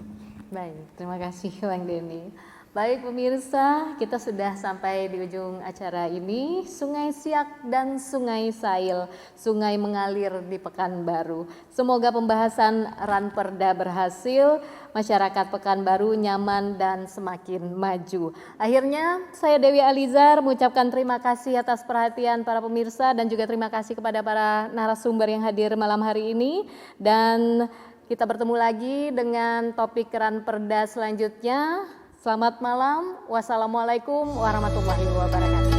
Baik, terima kasih Bang Denny. Baik pemirsa, kita sudah sampai di ujung acara ini. Sungai Siak dan Sungai Sail, sungai mengalir di Pekanbaru. Semoga pembahasan ranperda berhasil, masyarakat Pekanbaru nyaman dan semakin maju. Akhirnya saya Dewi Alizar mengucapkan terima kasih atas perhatian para pemirsa dan juga terima kasih kepada para narasumber yang hadir malam hari ini. Dan kita bertemu lagi dengan topik ranperda selanjutnya. Selamat malam. Wassalamualaikum warahmatullahi wabarakatuh.